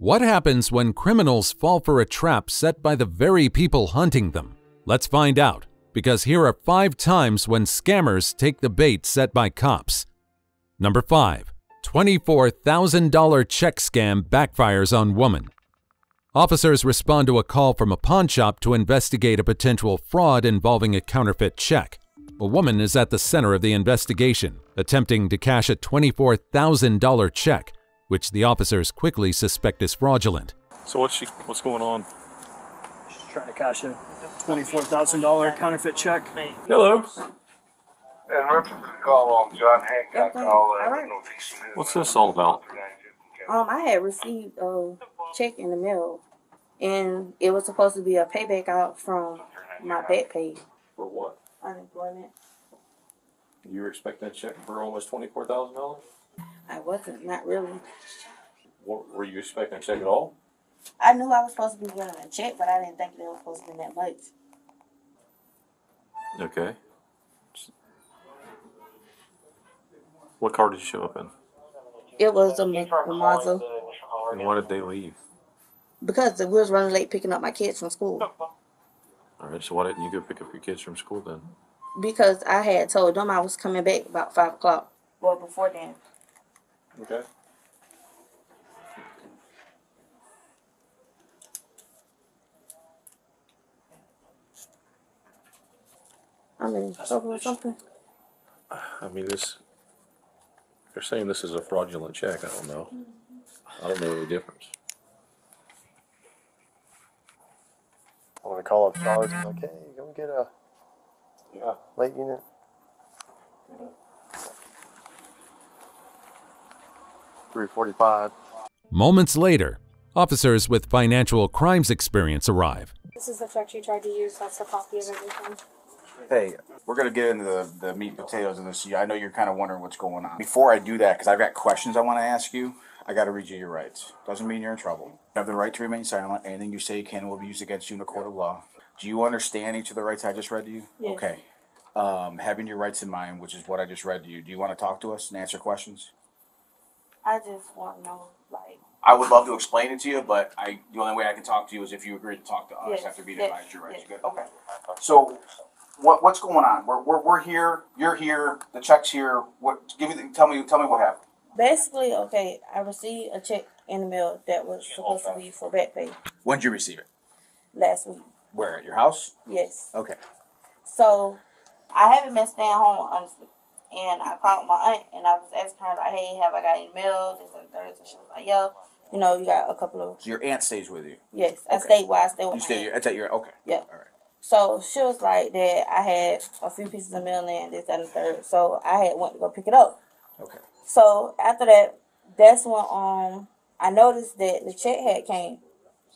What happens when criminals fall for a trap set by the very people hunting them? Let's find out, because here are 5 times when scammers take the bait set by cops. Number 5. $24,000 check scam backfires on woman. Officers respond to a call from a pawn shop to investigate a potential fraud involving a counterfeit check. A woman is at the center of the investigation, attempting to cash a $24,000 check, which the officers quickly suspect is fraudulent. So what's going on? She's trying to cash a $24,000 counterfeit check. Hello. And reference to the call on John Hancock. Okay. Call All right. What's this all about? I had received a check in the mail, and it was supposed to be a payback out from my back pay. For what? Unemployment. You were expecting a check for almost $24,000? I wasn't, not really. What, were you expecting a check at all? I knew I was supposed to be getting a check, but I didn't think it was supposed to be that much. Okay. What car did you show up in? It was a Mazda, And why did they leave? because we was running late picking up my kids from school. All right, so why didn't you go pick up your kids from school then? Because I had told them I was coming back about 5 o'clock. Well, before then. Okay. I mean, over or something. I mean, they're saying this is a fraudulent check. I don't know. I don't know the difference. I want to call up Charles and like, hey, go get a late unit. $345. Moments later, officers with financial crimes experience arrive. This is the check you tried to use. That's a copy of everything. Hey, we're going to get into the meat and potatoes of this. I know you're kind of wondering what's going on. Before I do that, because I've got questions I want to ask you, I got to read you your rights. Doesn't mean you're in trouble. You have the right to remain silent. Anything you say can will be used against you in a court of law. Do you understand each of the rights I just read to you? Yes. Okay. Having your rights in mind, which is what I just read to you, do you want to talk to us and answer questions? I just want to know, like... I would love to explain it to you, but the only way I can talk to you is if you agree to talk to us Yes, after being yes, advised your rights. yes. Good. Okay. So, what's going on? We're here. You're here. The check's here. Tell me what happened. Basically, okay, I received a check in the mail that was supposed to be for back pay When did you receive it? last week. Where, at your house? Yes. Okay. So, I haven't been staying home, honestly. And I called my aunt, and I was asking her, like, hey, have I got any mail? This and that. And she was like, yeah. You know, you got a couple of... So your aunt stays with you? Yes. I Okay. stayed where I stayed with You my stay. aunt. That's at your. Okay. Yeah. All right. So, she was like that I had a few pieces of mail in, this, that, and the third. So, I had went to go pick it up. Okay. So, after that, that's when I noticed that the check had came.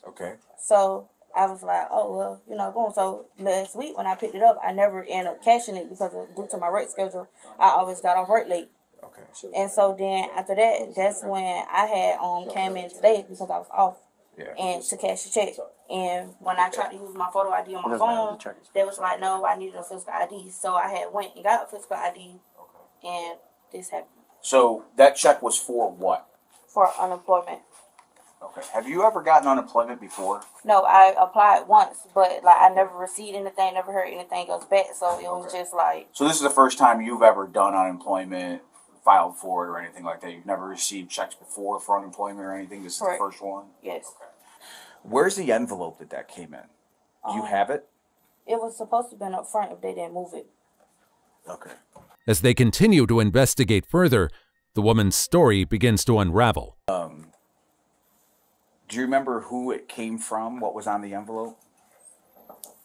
Okay. So, I was like, oh, well, you know, boom. So, last week when I picked it up, I never ended up cashing it because due to my work schedule, I always got off work late. Okay. And so then after that, that's when I had came in today because I was off Yeah. and to cash the check. And when I tried to use my photo ID on my Doesn't matter, phone, the check is- they was like, no, I needed a physical ID. So I had went and got a physical ID, and this happened So that check was for what? for unemployment. Okay. Have you ever gotten unemployment before? No, I applied once, but like I never received anything, never heard anything else back. So it was just like, So this is the first time you've ever done unemployment, filed for it, or anything like that. You've never received checks before for unemployment or anything. This is Correct. the first one. yes. Where's the envelope that came in? Do you have it? It was supposed to have been up front if they didn't move it. Okay. As they continue to investigate further, the woman's story begins to unravel. Do you remember who it came from? What was on the envelope?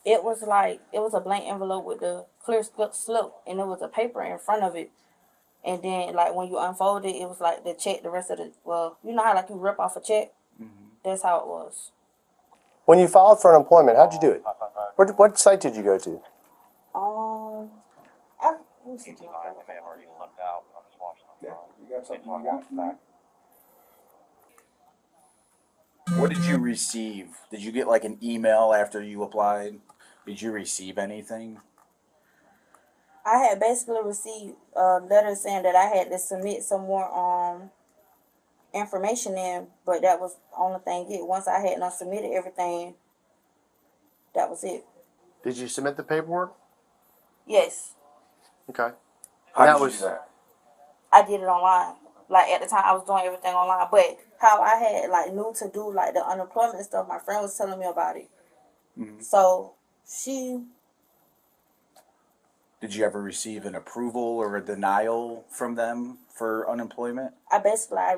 It was a blank envelope with the clear slip, and there was a paper in front of it. And then, like, when you unfold it, it was like the check, the rest of the, well, you know how, like, you rip off a check? Mm-hmm. That's how it was. When you filed for unemployment, how'd you do it? What site did you go to? Let me see. Yeah. You got something you got? What did you receive? Did you get like an email after you applied? Did you receive anything? I had basically received a letter saying that I had to submit some more information in, but that was the only thing it. Once I had not submitted everything, that was it. Did you submit the paperwork? Yes, Okay. How That did you was- do that? I did it online. Like at the time, I was doing everything online. But how I had like knew to do like the unemployment stuff, my friend was telling me about it. So she. Did you ever receive an approval or a denial from them for unemployment? I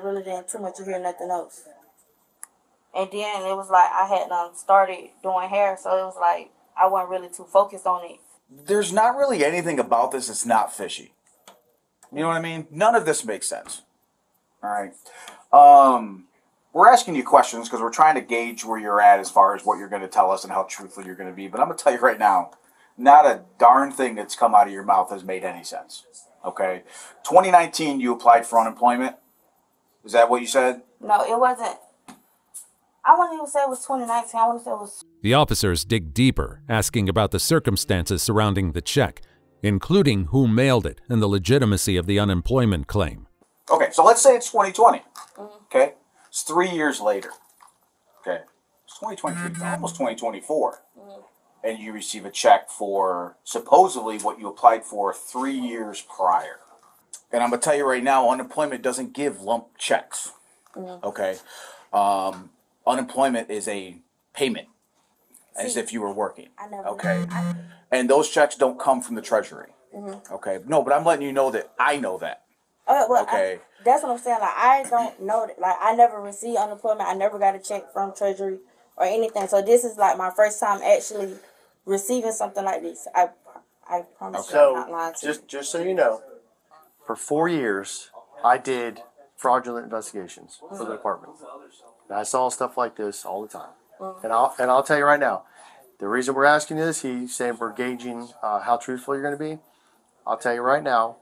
really didn't too much to hear nothing else. And then it was like I had started doing hair, so it was like I wasn't really too focused on it. There's not really anything about this that's not fishy. You know what I mean? None of this makes sense. All right. We're asking you questions because we're trying to gauge where you're at as far as what you're going to tell us and how truthful you're going to be. But I'm going to tell you right now, not a darn thing that's come out of your mouth has made any sense. Okay? 2019, you applied for unemployment. Is that what you said? No, it wasn't. I wouldn't even say it was 2019. I want to say it was. The officers dig deeper, asking about the circumstances surrounding the check, including who mailed it and the legitimacy of the unemployment claim. Okay, so let's say it's 2020. Okay? It's 3 years later. Okay? It's 2023, almost 2024. And you receive a check for supposedly what you applied for 3 years prior. And I'm going to tell you right now, unemployment doesn't give lump checks. Okay? Unemployment is a payment, as if you were working. I never. Okay? And those checks don't come from the Treasury. Okay? No, but I'm letting you know that I know that. Well, Okay. That's what I'm saying. Like I don't know. Like I never received unemployment. I never got a check from Treasury or anything. So this is like my first time actually receiving something like this. I promise you, I'm not lying to you. just so you know, for 4 years, I did fraudulent investigations for the department. And I saw stuff like this all the time. And I'll tell you right now, the reason we're asking this, he's saying we're gauging how truthful you're going to be. I'll tell you right now,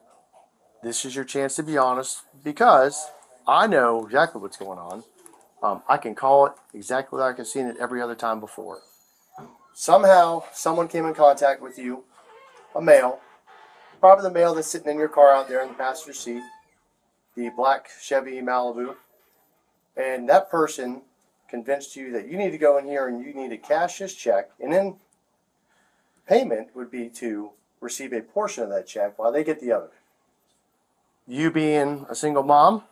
this is your chance to be honest because I know exactly what's going on. I can call it exactly like I've seen it every other time before. Somehow, someone came in contact with you, a male, probably the male that's sitting in your car out there in the passenger seat, the black Chevy Malibu, and that person convinced you that you need to go in here and you need to cash this check, and then payment would be to receive a portion of that check while they get the other. You being a single mom,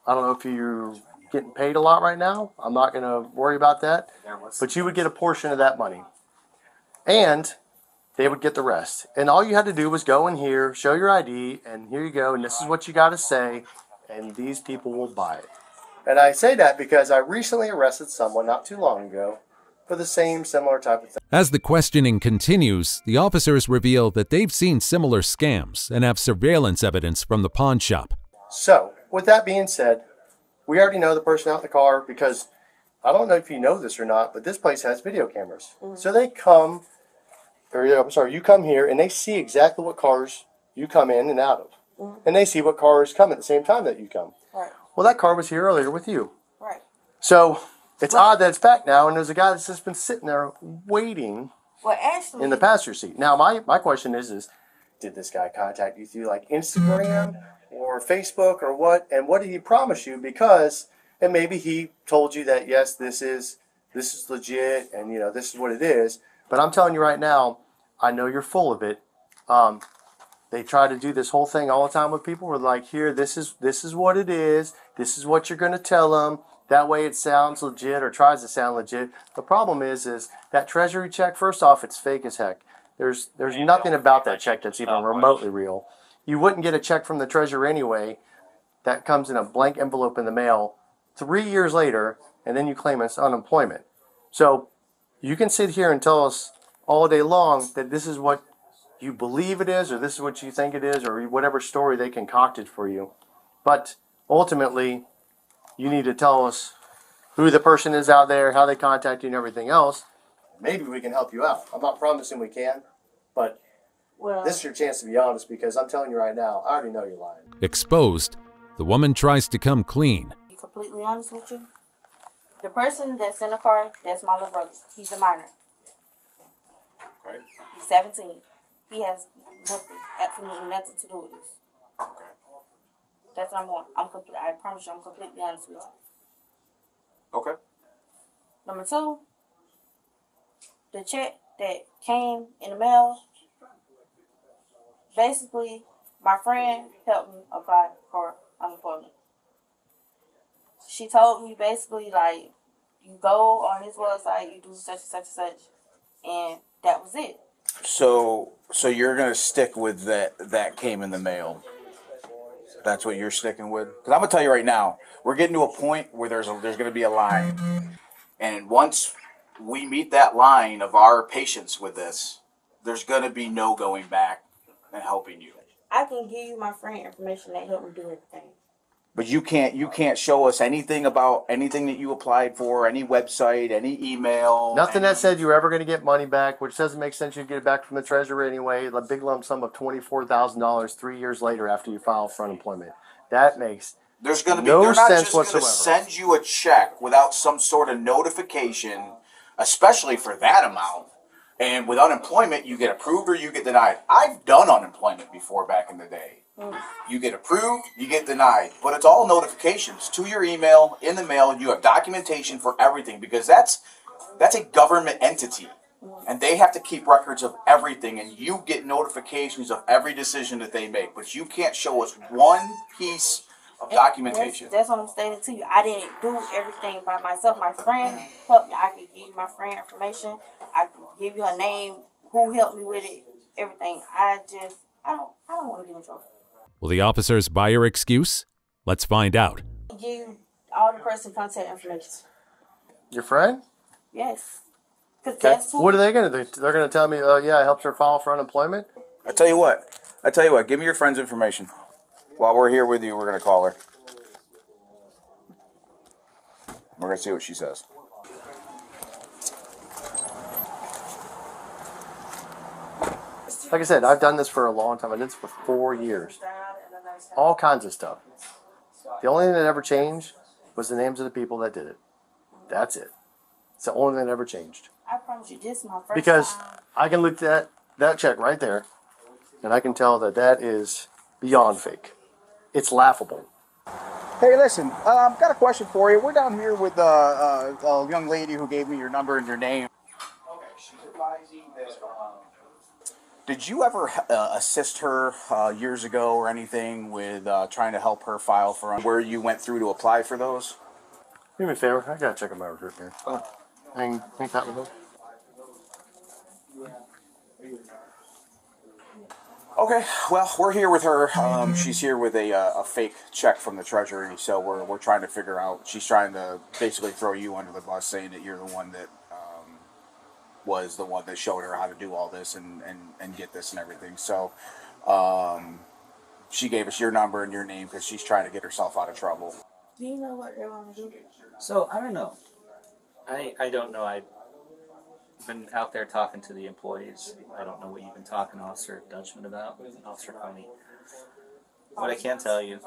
I don't know if you're getting paid a lot right now. I'm not going to worry about that. But you would get a portion of that money. And they would get the rest. And all you had to do was go in here, show your ID, and here you go, and this is what you got to say, and these people will buy it. And I say that because I recently arrested someone not too long ago for the same similar type of thing. As the questioning continues, the officers reveal that they've seen similar scams and have surveillance evidence from the pawn shop. So, with that being said, we already know the person out in the car because I don't know if you know this or not, but this place has video cameras. So they come, you come here and they see exactly what cars you come in and out of. And they see what cars come at the same time that you come. Right. Well, that car was here earlier with you. Right. So it's odd that it's back now and there's a guy that's just been sitting there waiting Well, actually, in the passenger seat. Now, my question is did this guy contact you through like Instagram or Facebook or what? And what did he promise you? Because, and maybe he told you that, yes, this is legit and, you know, this is what it is. But I'm telling you right now, I know you're full of it. They try to do this whole thing all the time with people. We're like, here, this is what it is. This is what you're going to tell them. That way it sounds legit or tries to sound legit. The problem is that Treasury check, first off, it's fake as heck. There's nothing about that check that's even remotely real. You wouldn't get a check from the Treasury anyway that comes in a blank envelope in the mail 3 years later, and then you claim it's unemployment. So you can sit here and tell us all day long that this is what you believe it is, or this is what you think it is, or whatever story they concocted for you. But ultimately, you need to tell us who the person is out there, how they contact you, and everything else. Maybe we can help you out. I'm not promising we can, but this is your chance to be honest because I'm telling you right now, I already know you're lying. Exposed, the woman tries to come clean. to be completely honest with you, the person that's in the car, that's my little brother. He's a minor. Right. He's 17. He has nothing, absolutely nothing to do with this. That's number one. I promise you, I'm completely honest with you. Okay. Number two, the check that came in the mail, basically, my friend helped me apply for unemployment. She told me basically, like, you go on his website, you do such and such and such, and that was it. So you're gonna stick with that came in the mail. That's what you're sticking with. Because I'm gonna tell you right now, we're getting to a point where there's gonna be a line, and once we meet that line of our patience with this, there's gonna be no going back and helping you. I can give you my friend information that helped me do everything. But you can't show us anything about anything that you applied for, any website, any email. Nothing that said you were ever going to get money back, which doesn't make sense. You'd get it back from the treasurer anyway. A big lump sum of $24,000 3 years later after you file for unemployment. That makes There's going to be no they're not sense just going to whatsoever. send you a check without some sort of notification, especially for that amount. And with unemployment, you get approved or you get denied. I've done unemployment before back in the day. You get approved, you get denied. But it's all notifications to your email, in the mail. You have documentation for everything because that's a government entity. And they have to keep records of everything. And you get notifications of every decision that they make. But you can't show us one piece of documentation. That's what I'm stating to you. I didn't do everything by myself. My friend helped me. I could give you my friend information. I could give you her name, who helped me with it, everything. I don't want to get in trouble. Will the officers buy your excuse? Let's find out. Give you all the person contact information. your friend. Yes. Cause Okay. that's who, What are they going to do? They're going to tell me, oh yeah, I helped her file for unemployment. I tell you what. Give me your friend's information. While we're here with you, we're going to call her. We're going to see what she says. Like I said, I've done this for a long time. I did this for 4 years. All kinds of stuff. The only thing that ever changed was the names of the people that did it. That's it. It's the only thing that ever changed. I promise you, this is my first Because time. I can look at that check right there, and I can tell that that is beyond fake. It's laughable. Hey, listen, got a question for you. We're down here with a young lady who gave me your number and your name. Okay, she's advising that. Did you ever assist her years ago or anything with trying to help her file for where you went through to apply for those? Do me a favor. I gotta check on my recruit here. Hang tight with them. Okay, well, we're here with her. She's here with a fake check from the Treasury, so we're trying to figure out. She's trying to basically throw you under the bus, saying that you're the one that was the one that showed her how to do all this and get this and everything. So she gave us your number and your name because she's trying to get herself out of trouble. Do you know what they want to do? So, I don't know. I don't know. I've been out there talking to the employees. I don't know what you've been talking to Officer Dutchman about, Officer Coney. What I can tell you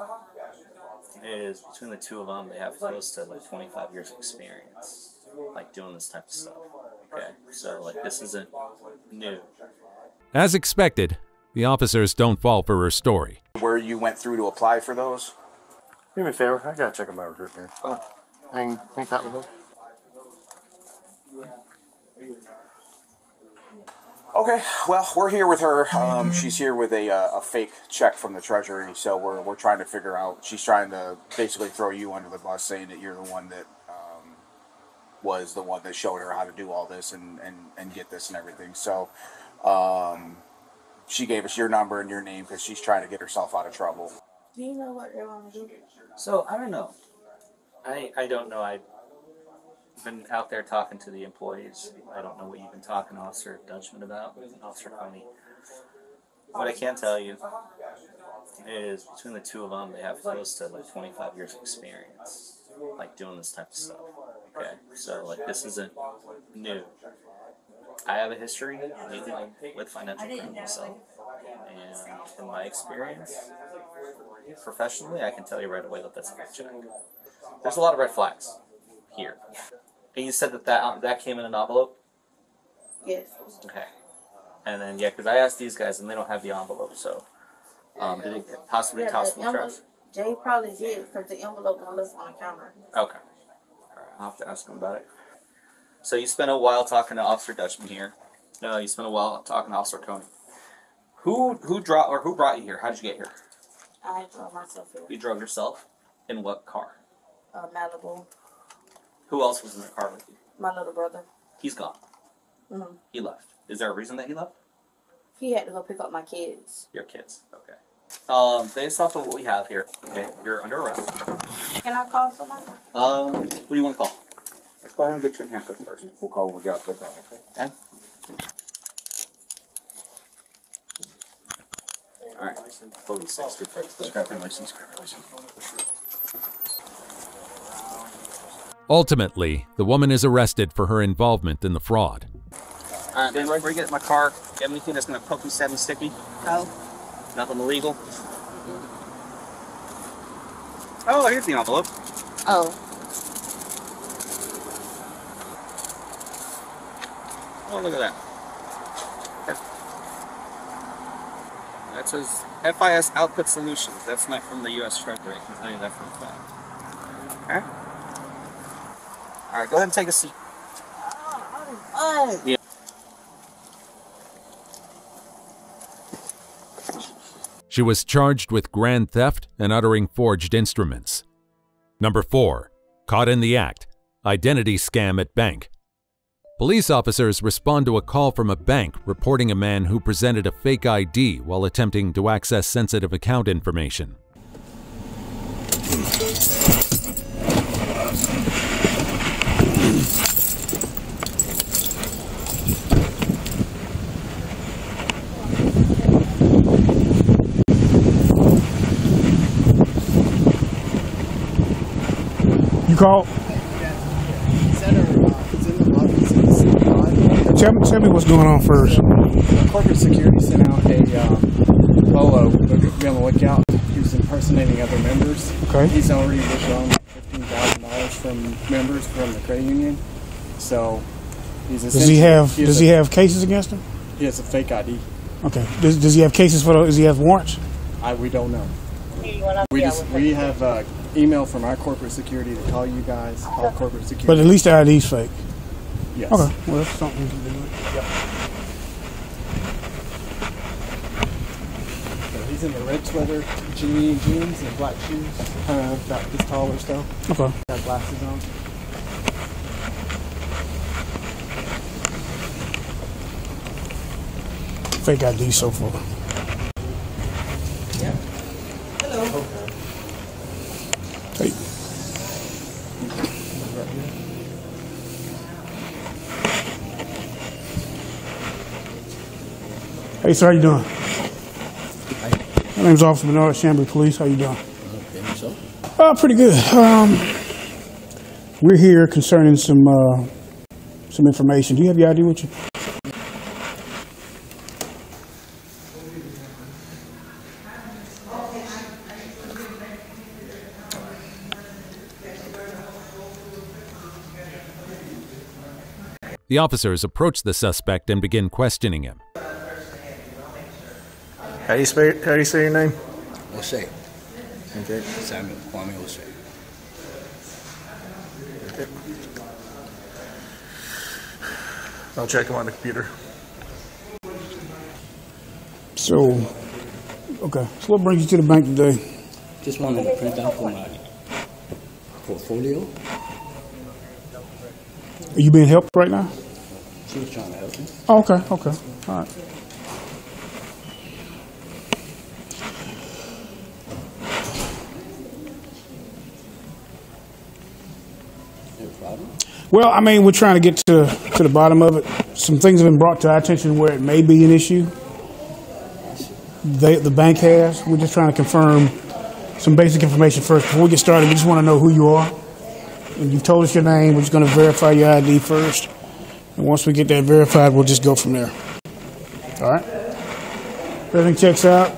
is between the two of them, they have close to like 25 years of experience, like doing this type of stuff. Okay, so like this isn't new. As expected, the officers don't fall for her story. Where you went through to apply for those? Do me a favor. I gotta check on my recruit here. Hang tight with them. Okay, well, we're here with her. She's here with a fake check from the Treasury, so we're trying to figure out. She's trying to basically throw you under the bus, saying that you're the one that was the one that showed her how to do all this and get this and everything. So she gave us your number and your name because she's trying to get herself out of trouble. Do you know what they want to do? So, I don't know. I don't know. I've been out there talking to the employees. I don't know what you've been talking to Officer Dutchman about, Officer Coney. What I can tell you is between the two of them, they have close to like 25 years of experience, like doing this type of stuff. Okay, so like this isn't new. I have a history dealing with financial crime myself, and from my experience, professionally, I can tell you right away that that's a fake check. There's a lot of red flags here. And you said that came in an envelope? Yes. Okay. And then, yeah, because I asked these guys and they don't have the envelope, so did it possibly toss from the trash? Jay probably did because the envelope was left on the counter. Okay. All right, I'll have to ask him about it. So you spent a while talking to Officer Dutchman here. You spent a while talking to Officer Coney. Who brought you here? How did you get here? I drove myself here. You drove yourself? In what car? Malibu. Who else was in the car with you? My little brother. He's gone. Mm-hmm. He left. Is there a reason that he left? He had to go pick up my kids. Your kids. Okay. Based off of what we have here, okay, you're under arrest. Can I call somebody? What do you want to call? Let's go ahead and get you in handcuffs first. We'll call when we got this out, okay? Alright. Police 6 grab your license, Ultimately, the woman is arrested for her involvement in the fraud. Alright, then before you get in my car, do you have anything that's going to poke you, stab me, sticky? No. Nothing illegal? Oh, here's the envelope. Oh. Oh, look at that. That says FIS Output Solutions. That's not from the U.S. Treasury. I can tell you that for a fact. Okay? Alright, go ahead and take a seat. Yeah. She was charged with grand theft and uttering forged instruments. Number 4. Caught in the act. Identity scam at bank. Police officers respond to a call from a bank reporting a man who presented a fake ID while attempting to access sensitive account information. You called? Tell me what's going on first. Corporate security sent out a polo. Be on the lookout. He was impersonating other members. Okay. He's already withdrawn $15,000 from members from the credit union. So he's Does he have cases against him? He has a fake ID. Okay. Does he have cases for? Does he have warrants? We don't know. We have email from our corporate security to call you guys. Call corporate security. But at least the ID's fake. Yes. Okay. Well, that's something you can do. Yep. So he's in the red sweater, jeans, and black shoes. About this tall or so. Okay. Got glasses on. Fake ID so far. Yeah. Hello. Hey. Hey, sir, how you doing? My name's Officer Bernard, Chambly Police. How you doing? Pretty good. We're here concerning some information. Do you have your ID with you? The officers approach the suspect and begin questioning him. How do you say your name? Jose. Okay. Samuel Kwame Jose. Okay. I'll check him on the computer. So, okay. So what brings you to the bank today? Just wanted to print out for my portfolio. Are you being helped right now? She was trying to help me. Oh, okay, okay. All right. No problem. Well, I mean, we're trying to get to the bottom of it. Some things have been brought to our attention where it may be an issue. The bank has. We're just trying to confirm some basic information first. Before we get started, we just want to know who you are. And you've told us your name. We're just going to verify your ID first. And once we get that verified, we'll just go from there. All right? Everything checks out.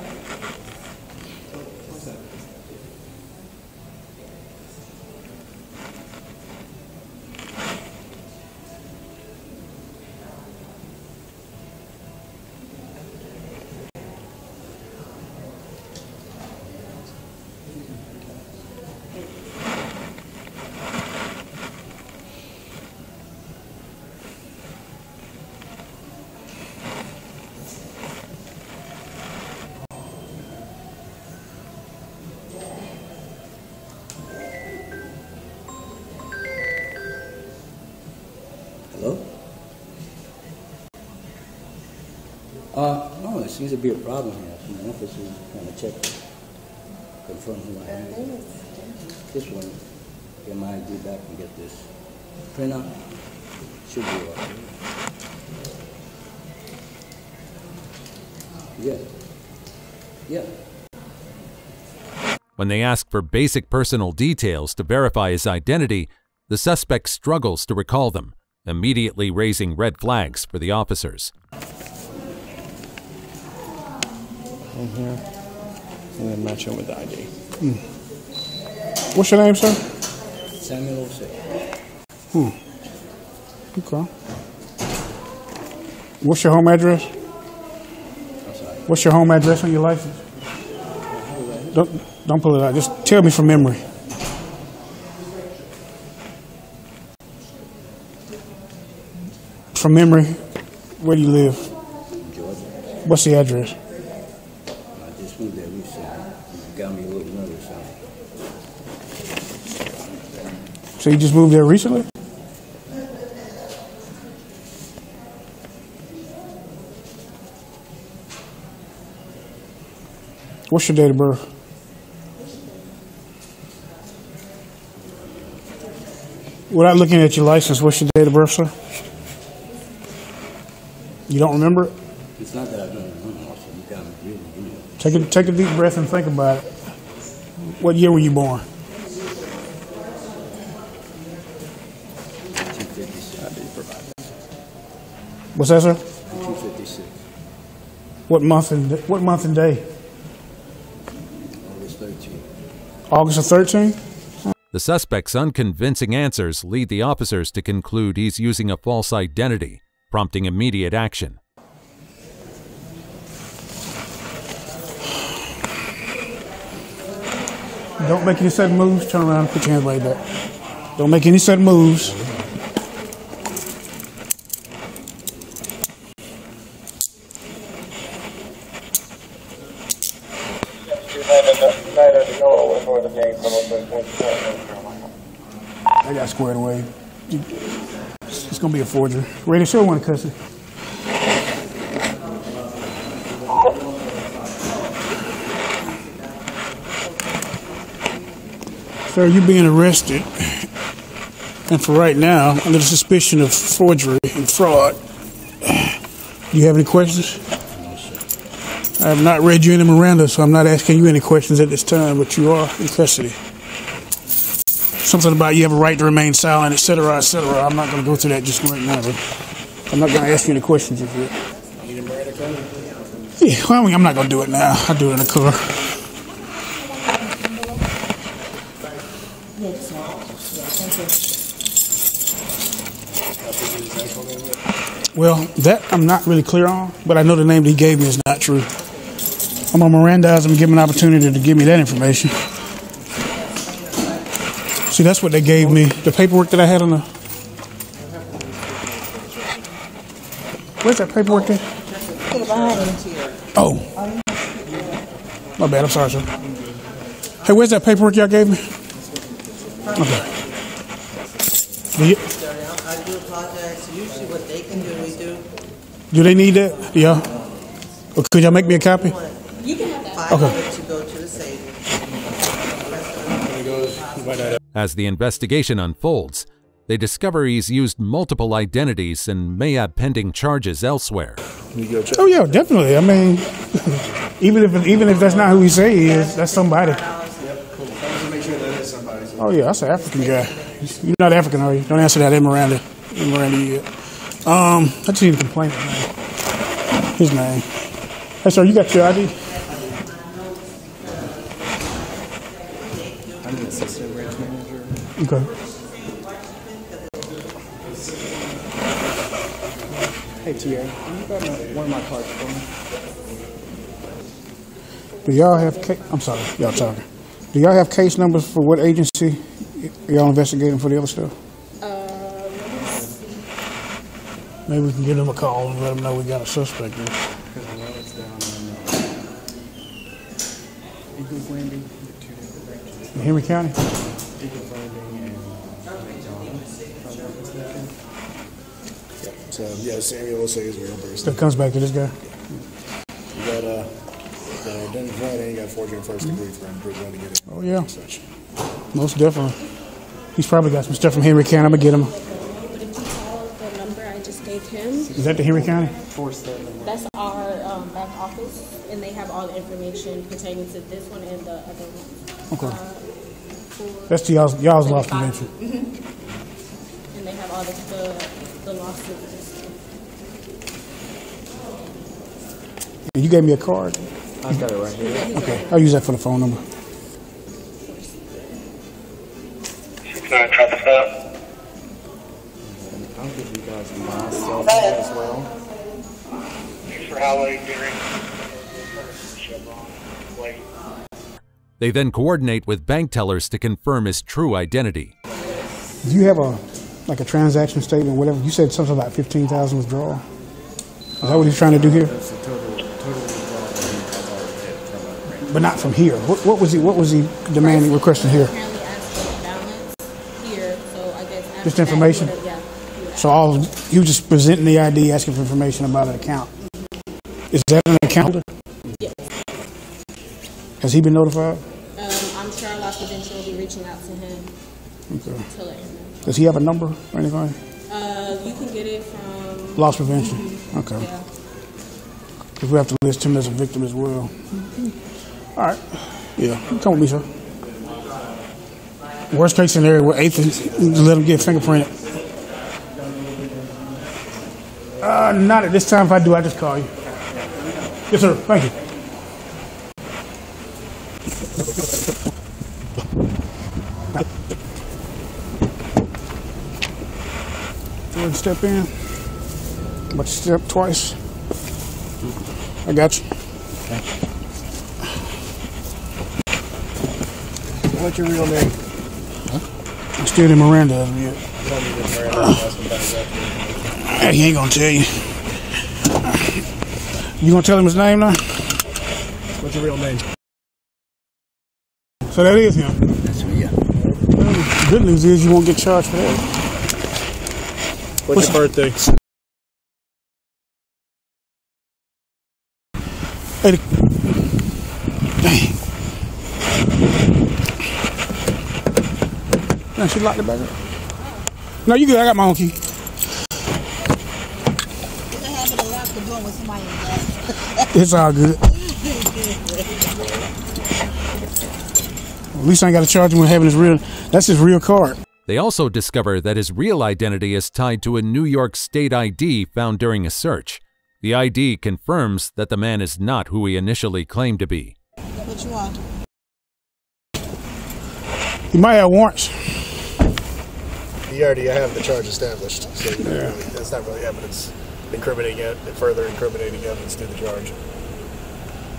Hello? No, it seems to be a problem here. Some officers kind of check, confirm who I am. This one, get my ID back and get this printout. Should be all right. Yeah. Yeah. When they ask for basic personal details to verify his identity, the suspect struggles to recall them, immediately raising red flags for the officers. In here, and then match it with the ID. What's your name, sir? Samuel Osei. Okay. What's your home address? I'm sorry. What's your home address on your license? Don't pull it out. Just tell me from memory. From memory, where do you live? Georgia. What's the address? I just moved there recently. You got me a little nervous. So you just moved there recently? What's your date of birth? Without looking at your license, what's your date of birth, sir? You don't remember it? It's not that I don't remember. Also, you got me really. Take a deep breath and think about it. What year were you born? 1956. What's that, sir? 1956. What month and day? August 13. August of 13? The suspect's unconvincing answers lead the officers to conclude he's using a false identity, prompting immediate action. Don't make any sudden moves. Turn around and put your hands like that. Don't make any sudden moves. I got squared away. It's going to be a forgery. Ready? Show one cussing. Sir, you're being arrested. And for right now, under the suspicion of forgery and fraud. Do you have any questions? No, sir. I have not read you any Miranda, so I'm not asking you any questions at this time, but you are in custody. Something about you have a right to remain silent, etc., etc. I'm not going to go through that just right now, but I'm not going to ask you any questions if you. Need a Miranda card? Yeah, well, I'm not going to do it now. I'll do it in the car. Well, that I'm not really clear on, but I know the name that he gave me is not true. I'm going to Mirandize him and give him an opportunity to give me that information. See, that's what they gave me. The paperwork that I had on the... Where's that paperwork there? Oh. My bad, I'm sorry, sir. Hey, where's that paperwork y'all gave me? Okay. I do apologize. Usually what they can do, we do. Do they need that? Yeah. Or could y'all make me a copy? You can have that. Okay. To go to the safe. As the investigation unfolds, they discover he's used multiple identities and may have pending charges elsewhere. Oh yeah, definitely. I mean, even if that's not who he say he is, that's somebody. Oh yeah, that's an African guy. You're not African, are you? Don't answer that. In Miranda, yet. I just need a complaint. His name. Hey, sir, you got your ID? I'm the assistant branch manager. Okay. Hey, Tia, can you grab one of my cards for me? Do y'all have I'm sorry, y'all talking. Do y'all have case numbers for what agency y'all investigating for the other stuff? Maybe we can give them a call and let them know we got a suspect there. Because I know it's down in Eagles Landing, the 2 different branches. In Henry County? Eagles Landing and McDonald's. So, yeah, Samuel will say he's a real person. So it comes back to this guy. You got Detailtron, and you got forgery and first degree for him presenting it. Oh, yeah. Most definitely. He's probably got some stuff from Henry County. I'm going to get him. But if you call the number I just gave him. Is that the Henry County? That's our back office, and they have all the information pertaining to this one and the other one. Okay. That's to y'all's loss prevention. And they have all the lawsuits. And you gave me a card. I've got it right here. Okay, I'll use that for the phone number. I'll give you guys my cell phone as well. Thanks for highway hearing. They then coordinate with bank tellers to confirm his true identity. Do you have a transaction statement, whatever? You said something about 15,000 withdrawal. Is that what he's trying to do here? That's the total withdrawal that he has already hit from a But not from here. What was he demanding, requesting here? Apparently asked for the balance here, so I guess after Just that, information? yeah. So he was just presenting the ID, asking for information about an account. Is that an account holder? Yes. Has he been notified? I'm sure our loss prevention will be reaching out to him Okay. to let him know. Does he have a number or anything? You can get it from Loss prevention. Okay. Yeah. Because we have to list him as a victim as well. All right. Yeah. Come with me, sir. Worst case scenario, we're eighth, let him get fingerprinted. Not at this time. If I do, I just call you. Yes, sir. Thank you. Go ahead and step in. But step twice. I got you. What's your real name? I'm still in Miranda as of yet. He ain't gonna tell you. You gonna tell him his name now? What's your real name? So that is him. That's me, yeah. Well, the good news is you won't get charged for that. What's your birthday? Hey, dang. Man, she locked it back up. No, you good. I got my own key. It's all good. At least I ain't got to charge him with having his real. That's his real card. They also discover that his real identity is tied to a New York State ID found during a search. The ID confirms that the man is not who he initially claimed to be. What you want? He might have warrants. You already have the charge established, so that's not really evidence further incriminating evidence to the charge.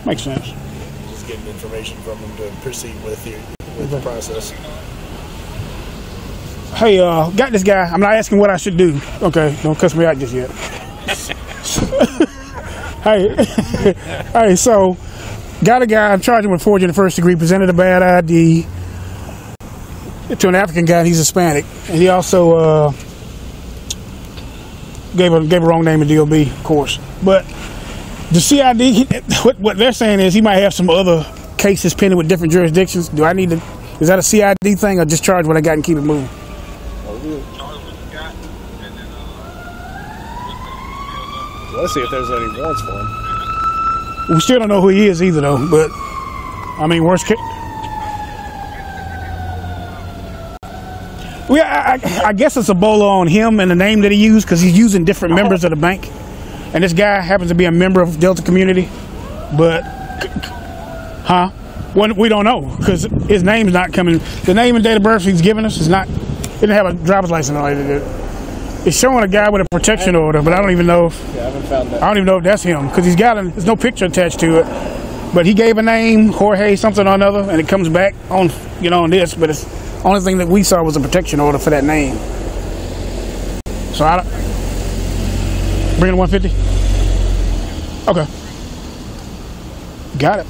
Makes sense. Just getting information from them to proceed with the process. Hey, got this guy. I'm not asking what I should do. Okay, don't cuss me out just yet. Hey, so got a guy. I'm charging with forgery in the first degree. Presented a bad ID to an African guy. And he's Hispanic, and he also gave a wrong name in DOB, of course. But the CID, what they're saying is he might have some other cases pending with different jurisdictions. Do I need to? Is that a CID thing, or just charge what I got and keep it moving? Let's see if there's any warrants for him. We still don't know who he is either, though. But I mean, worst case. Well, I guess it's a bolo on him and the name that he used because he's using different members of the bank, and this guy happens to be a member of Delta Community. But, well, we don't know because his name's not coming. The name and date of birth he's giving us is not. He didn't have a driver's license or anything. It's showing a guy with a protection order, but I don't even know if I haven't found that. I don't even know if that's him because there's no picture attached to it. But he gave a name, Jorge something or another, and it comes back on on this. But it's the only thing that we saw was a protection order for that name. So I don't bring it to 150. Okay, got it.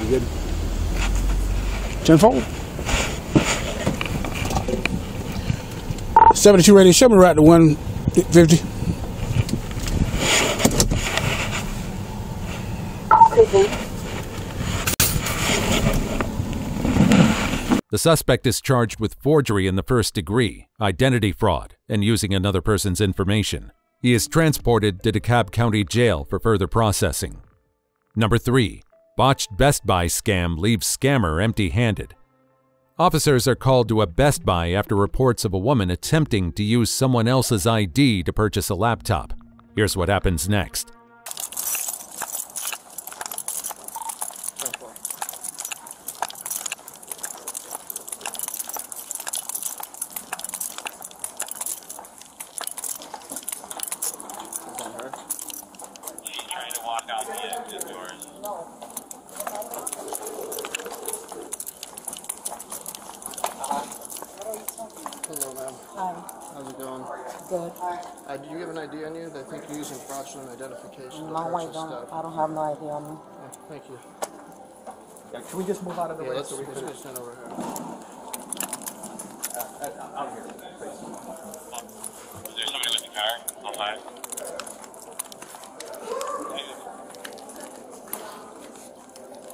You good? 10-4. 72 ready. Show me right to 150. The suspect is charged with forgery in the first degree, identity fraud, and using another person's information. He is transported to DeKalb County Jail for further processing. Number 3. Botched Best Buy scam leaves scammer empty-handed. Officers are called to a Best Buy after reports of a woman attempting to use someone else's ID to purchase a laptop. Here's what happens next. Hello, ma'am. Hi. How's it going? Good. Do you have an ID on you? They think you're using fraudulent identification to No, I purchase don't. stuff. I don't have no idea on me. Oh, thank you. Yeah, can we just move out of the way Let's so we can... stand over here. out here, please. Was there somebody with the car on live?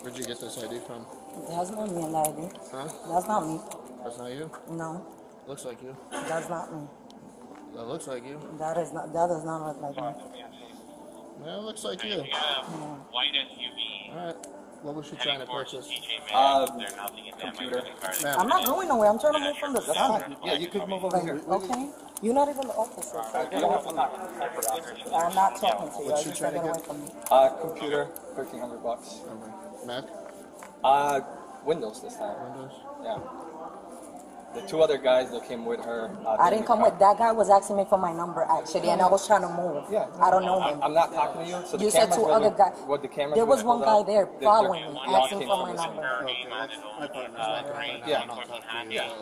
Where'd you get this ID from? That's not me on that ID. Huh? That's not me. That's not you? No. Looks like you. That's not me. That looks like you. That does not look like me. Yeah, it looks like you. No. White SUV. Alright. What was she trying to purchase? Computer. I'm not going nowhere. I'm trying to move from the side. Yeah, you could move over here. Okay. You're not even the officer. So get away from me. I'm not talking to you. I just get away from me. Computer, $1,300. Mac? Windows this time. Windows? Yeah. The two other guys that came with her. I didn't come with that guy. Was asking me for my number actually, and I was trying to move. Yeah. I don't know him. I'm not talking to you. So the You said cameras two were other the- guys. What the cameras There was were one pulled guy out, there they following me, all asking came for from my the same number. Okay, my partner's not right now. Yeah. I'm not talking to you. Yeah.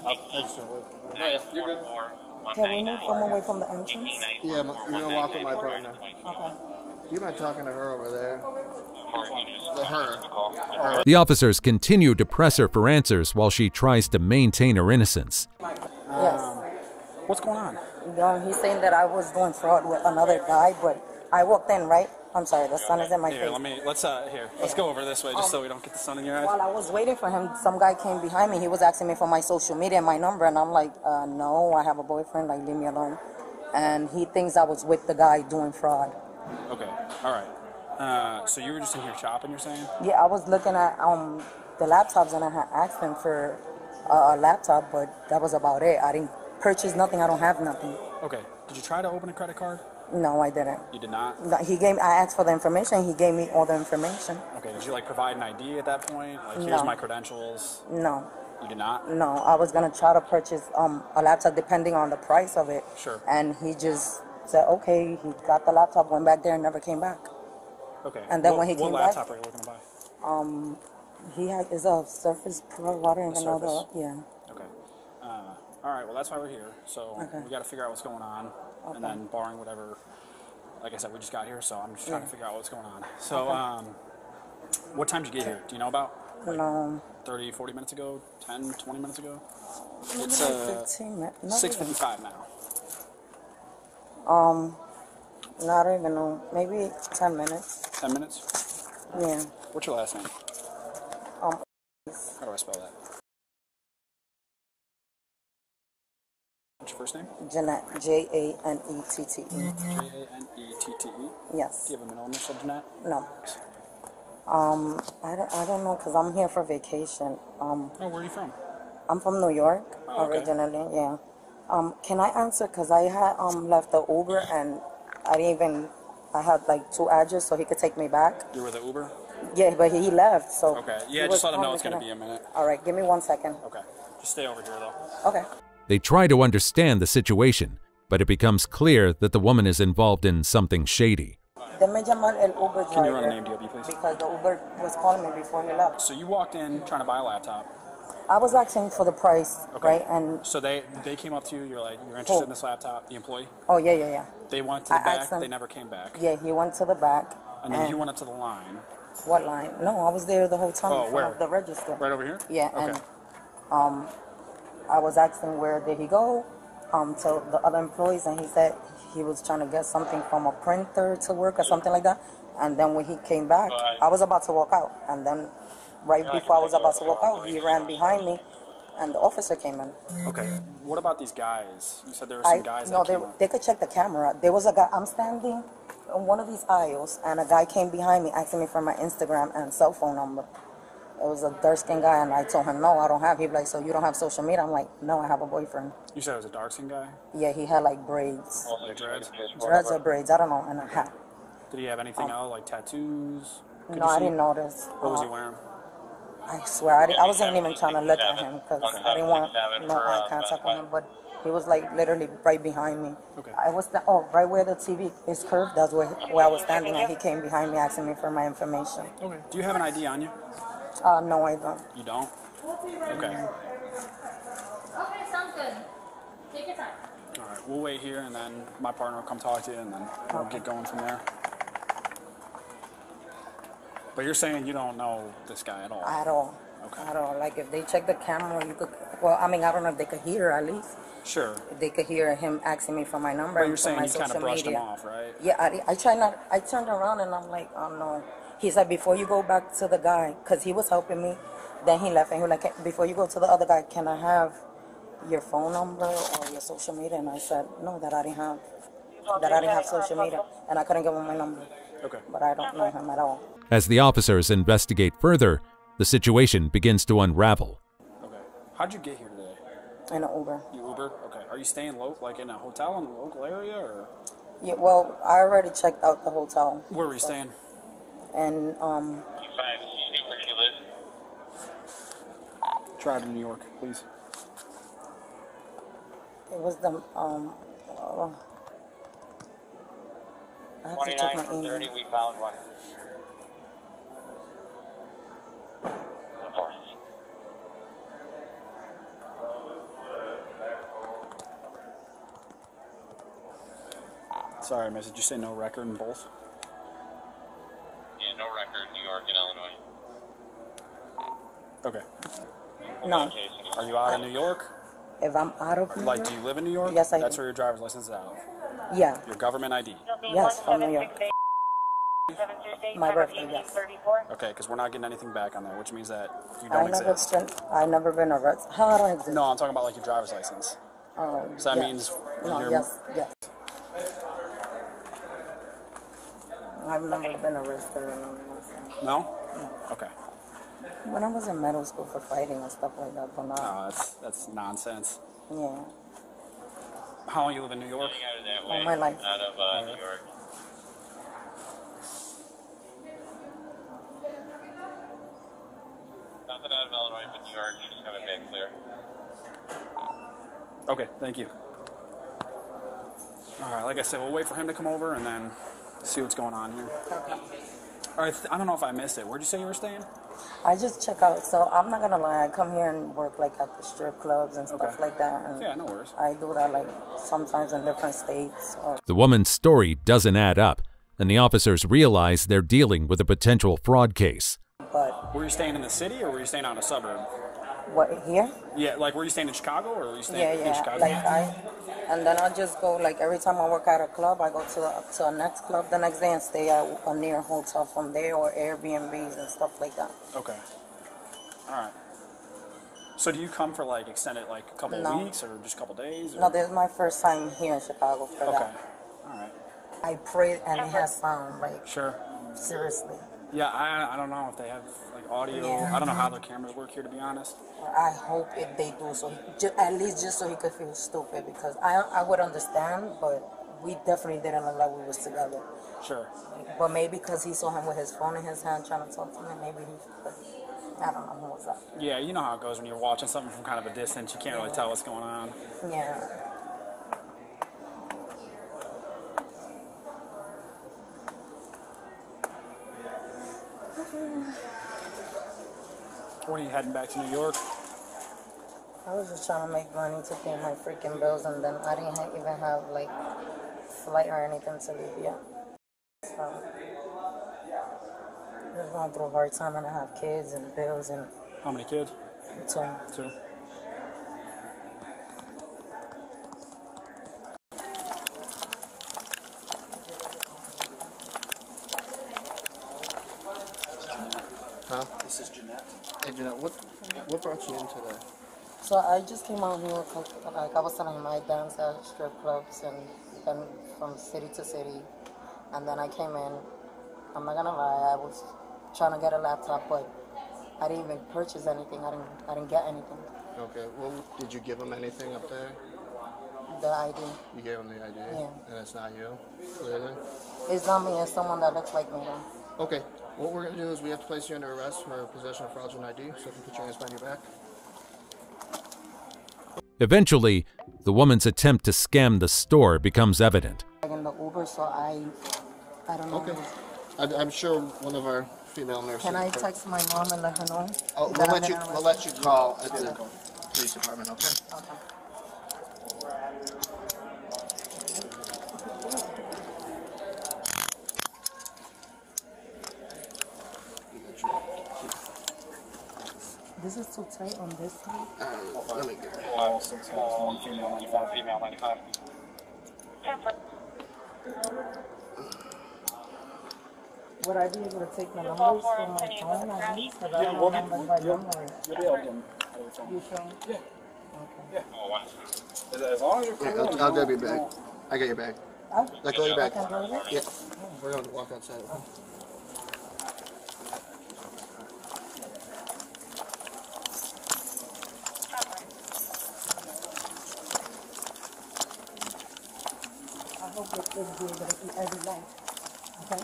I just don't look. You're good. Can we move from away from the entrance? Yeah, you're gonna walk with my partner. Okay. You might talking to her over there. Her. The officers continue to press her for answers while she tries to maintain her innocence. Yes. What's going on? He's saying that I was doing fraud with another guy, but I walked in, right? I'm sorry, the sun is in my face. Let's go over this way just so we don't get the sun in your eyes. While I was waiting for him, some guy came behind me. He was asking me for my social media and my number, and I'm like, no, I have a boyfriend, like, leave me alone. And he thinks I was with the guy doing fraud. Okay, all right. So you were just in here shopping, you're saying? Yeah, I was looking at the laptops, and I had asked him for a laptop, but that was about it. I didn't purchase nothing. I don't have nothing. Okay. Did you try to open a credit card? No, I didn't. You did not? No, I asked for the information. He gave me all the information. Okay. Did you provide an ID at that point? Like, here's No. my credentials. No. You did not? No, I was gonna try to purchase a laptop depending on the price of it. Sure. And he just said, okay. He got the laptop, went back there, and never came back. Okay. And then when he came what back, laptop are you looking to buy? he is a Surface Pro. I don't even know Surface? the. Yeah. Okay. All right. Well, that's why we're here. So Okay. we got to figure out what's going on, and then barring whatever. Like I said, we just got here, so I'm just trying to figure out what's going on. So, what time did you get here? Do you know about? No. 30, 40 minutes ago? 10, 20 minutes ago? Maybe It's like 15 minutes. 6:55 now. No, I don't even know. Maybe 10 minutes. 10 minutes? Yeah. What's your last name? Um. How do I spell that? What's your first name? Jeanette. Janette. Janette. Yes. Do you have a middle initial, Jeanette? No. I don't know because I'm here for vacation. Oh, where are you from? I'm from New York originally. Yeah. Can I answer? Because I had left the Uber and I had like 2 addresses so he could take me back. You were the Uber? Yeah, but he left. So. Okay. Yeah, just let him know it's going to be a minute. All right. Give me 1 second. Okay. Just stay over here though. Okay. They try to understand the situation, but it becomes clear that the woman is involved in something shady. Déjame llamar el Uber driver. Can you run a name DOB, please? Because the Uber was calling me before he left. So you walked in trying to buy a laptop. I was asking for the price, right? And so they came up to you. You're like, you're interested in this laptop. The employee. Oh yeah. They went to the back. They never came back. Yeah, he went to the back. And then you went up to the line. What line? No, I was there the whole time. Oh, where? The register. Right over here. Yeah, Okay. and I was asking where did he go, to the other employees, and he said he was trying to get something from a printer to work or something like that. And then when he came back, I was about to walk out. And then right before I was about to walk out, he ran behind me, and the officer came in. Okay. What about these guys? You said there were some guys No, that came up. they could check the camera. There was a guy, I'm standing in one of these aisles, and a guy came behind me asking me for my Instagram and cell phone number. It was a dark-skinned guy, and I told him, no, I don't have. He was like, so you don't have social media? I'm like, no, I have a boyfriend. You said it was a dark-skinned guy? Yeah, he had like braids. Like dreads? Dreads or braids, I don't know, and a hat. Did he have anything else, like tattoos? No, I didn't notice. What was he wearing? I swear, I wasn't even trying to look at him because I didn't want no eye contact with him, but he was like literally right behind me. Okay. I was, right where the TV is curved, that's where I was standing, and he came behind me asking me for my information. Okay. Do you have an ID on you? No, I don't. You don't? Okay. Okay, sounds good. Take your time. All right, we'll wait here, and then my partner will come talk to you, and then we'll get going from there. But you're saying you don't know this guy at all? At all. Okay. At all. Like, if they check the camera, you could, well, I mean, I don't know if they could hear at least. Sure. If they could hear him asking me for my number. But you're and for saying my you kind of social brushed him media. off, right? Yeah, I turned around and I'm like, oh no. He said, before you go back to the guy, because he was helping me, then he left and he was like, before you go to the other guy, can I have your phone number or your social media? And I said, no, that I didn't have social media, and I couldn't give him my number. Okay. But I don't know him at all. As the officers investigate further, the situation begins to unravel. Okay. How'd you get here today? In an Uber. You Uber? Okay. Are you staying local, like in a hotel in the local area, or? Yeah, well, I already checked out the hotel. Where were you staying? And Drive to New York, please. it was the I have to check my email. We found one. Sorry, miss. Did you say no record in both? Yeah, no record, New York and Illinois. Okay. No. Are you out of New York? If I'm out of New Like, York? do you live in New York? Yes, I do. That's where your driver's license is out of. Yeah. Your government ID. Yes, from New York. My birthday, yes. Okay, because we're not getting anything back on there, which means that you don't exist. I never been arrested. How I don't exist? No, I'm talking about like your driver's license. Oh, So that yes. means No, you're... yes. I've never been arrested or nothing. No? Okay. When I was in middle school for fighting and stuff like that, but not. No, that's nonsense. Yeah. How long you live in New York? All my life. Out of New York. Nothing out of Illinois, but New York, you just have it back clear. Okay, thank you. All right, like I said, we'll wait for him to come over and then see what's going on here. Okay. All right, I don't know if I missed it. Where'd you say you were staying? I just check out. So I'm not gonna lie. I come here and work like at the strip clubs and stuff like that. And yeah, no worries. I do that like sometimes in different states. Or The woman's story doesn't add up, and the officers realize they're dealing with a potential fraud case. But were you staying in the city or were you staying out in a suburb? What, here? Yeah, like were you staying in Chicago or were you staying in Chicago? And then I just go, like every time I work at a club, I go to a next club the next day and stay at a near hotel from there or Airbnbs and stuff like that. Okay. All right. So do you come for like extended like a couple of weeks or just a couple of days? Or? No, this is my first time here in Chicago for that. Okay. All right. I pray and it has sound, like, sure. Seriously. Yeah, I don't know if they have like audio. Yeah. I don't know how their cameras work here, to be honest. I hope if they do, so at least just so he could feel stupid, because I would understand, but we definitely didn't look like we was together. Sure. But maybe because he saw him with his phone in his hand trying to talk to me, maybe I don't know who was that. Yeah, you know how it goes when you're watching something from kind of a distance. You can't really tell what's going on. Yeah. When are you heading back to New York? I was just trying to make money to pay my freaking bills, and then I didn't even have like flight or anything to leave yet. So just going through a hard time, and I have kids and bills and. How many kids? Two. Two. Huh? This is Jeanette. Hey, Jeanette, what brought you in today? So I just came out here, like I was telling him, I dance at strip clubs and then from city to city. And then I came in, I'm not gonna lie, I was trying to get a laptop, but I didn't even purchase anything. I didn't get anything. Okay, well, did you give him anything up there? The ID. You gave him the ID? Yeah. And it's not you, clearly? It's not me, it's someone that looks like me though. Okay, what we're gonna do is we have to place you under arrest for possession of fraudulent ID, so if you put your hands behind your back. Eventually, the woman's attempt to scam the store becomes evident. Like in the Uber, so I don't know. Okay. I'm sure one of our female nurses. Can I text my mom and let her know? Oh, we'll let you call at the police department, okay? Okay. This is too tight on this side. Let me get it. One female 95. Would I be able to take the numbers from my phone at least? Because I don't know numbers by memory. You'll be able to get them. You sure? Yeah. Okay. Yeah. As long as you're I'll grab your bag. I got your bag. Let go of your bag. I can grab it? Yeah. We're going to walk outside. I hope that they'll be able to eat every night. Okay?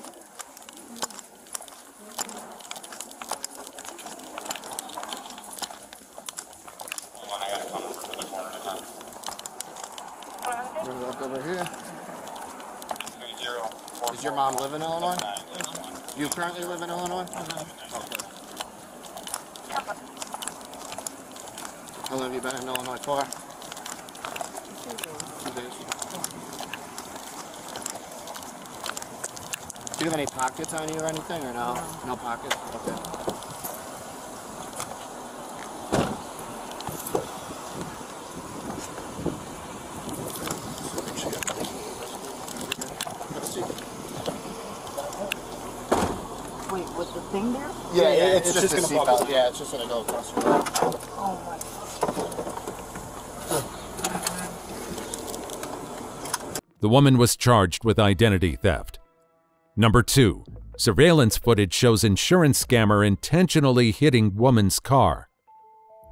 We're going to walk over here. Does your mom live in Illinois? You currently live in Illinois? Okay. How long have you been in Illinois for? 2 days. Do you have any pockets on you or anything, or no? No pockets? Okay. Wait, with the thing there? Yeah, it's just a seatbelt. Yeah, it's just gonna go across your leg. Oh my. The woman was charged with identity theft. Number 2. Surveillance footage shows insurance scammer intentionally hitting woman's car.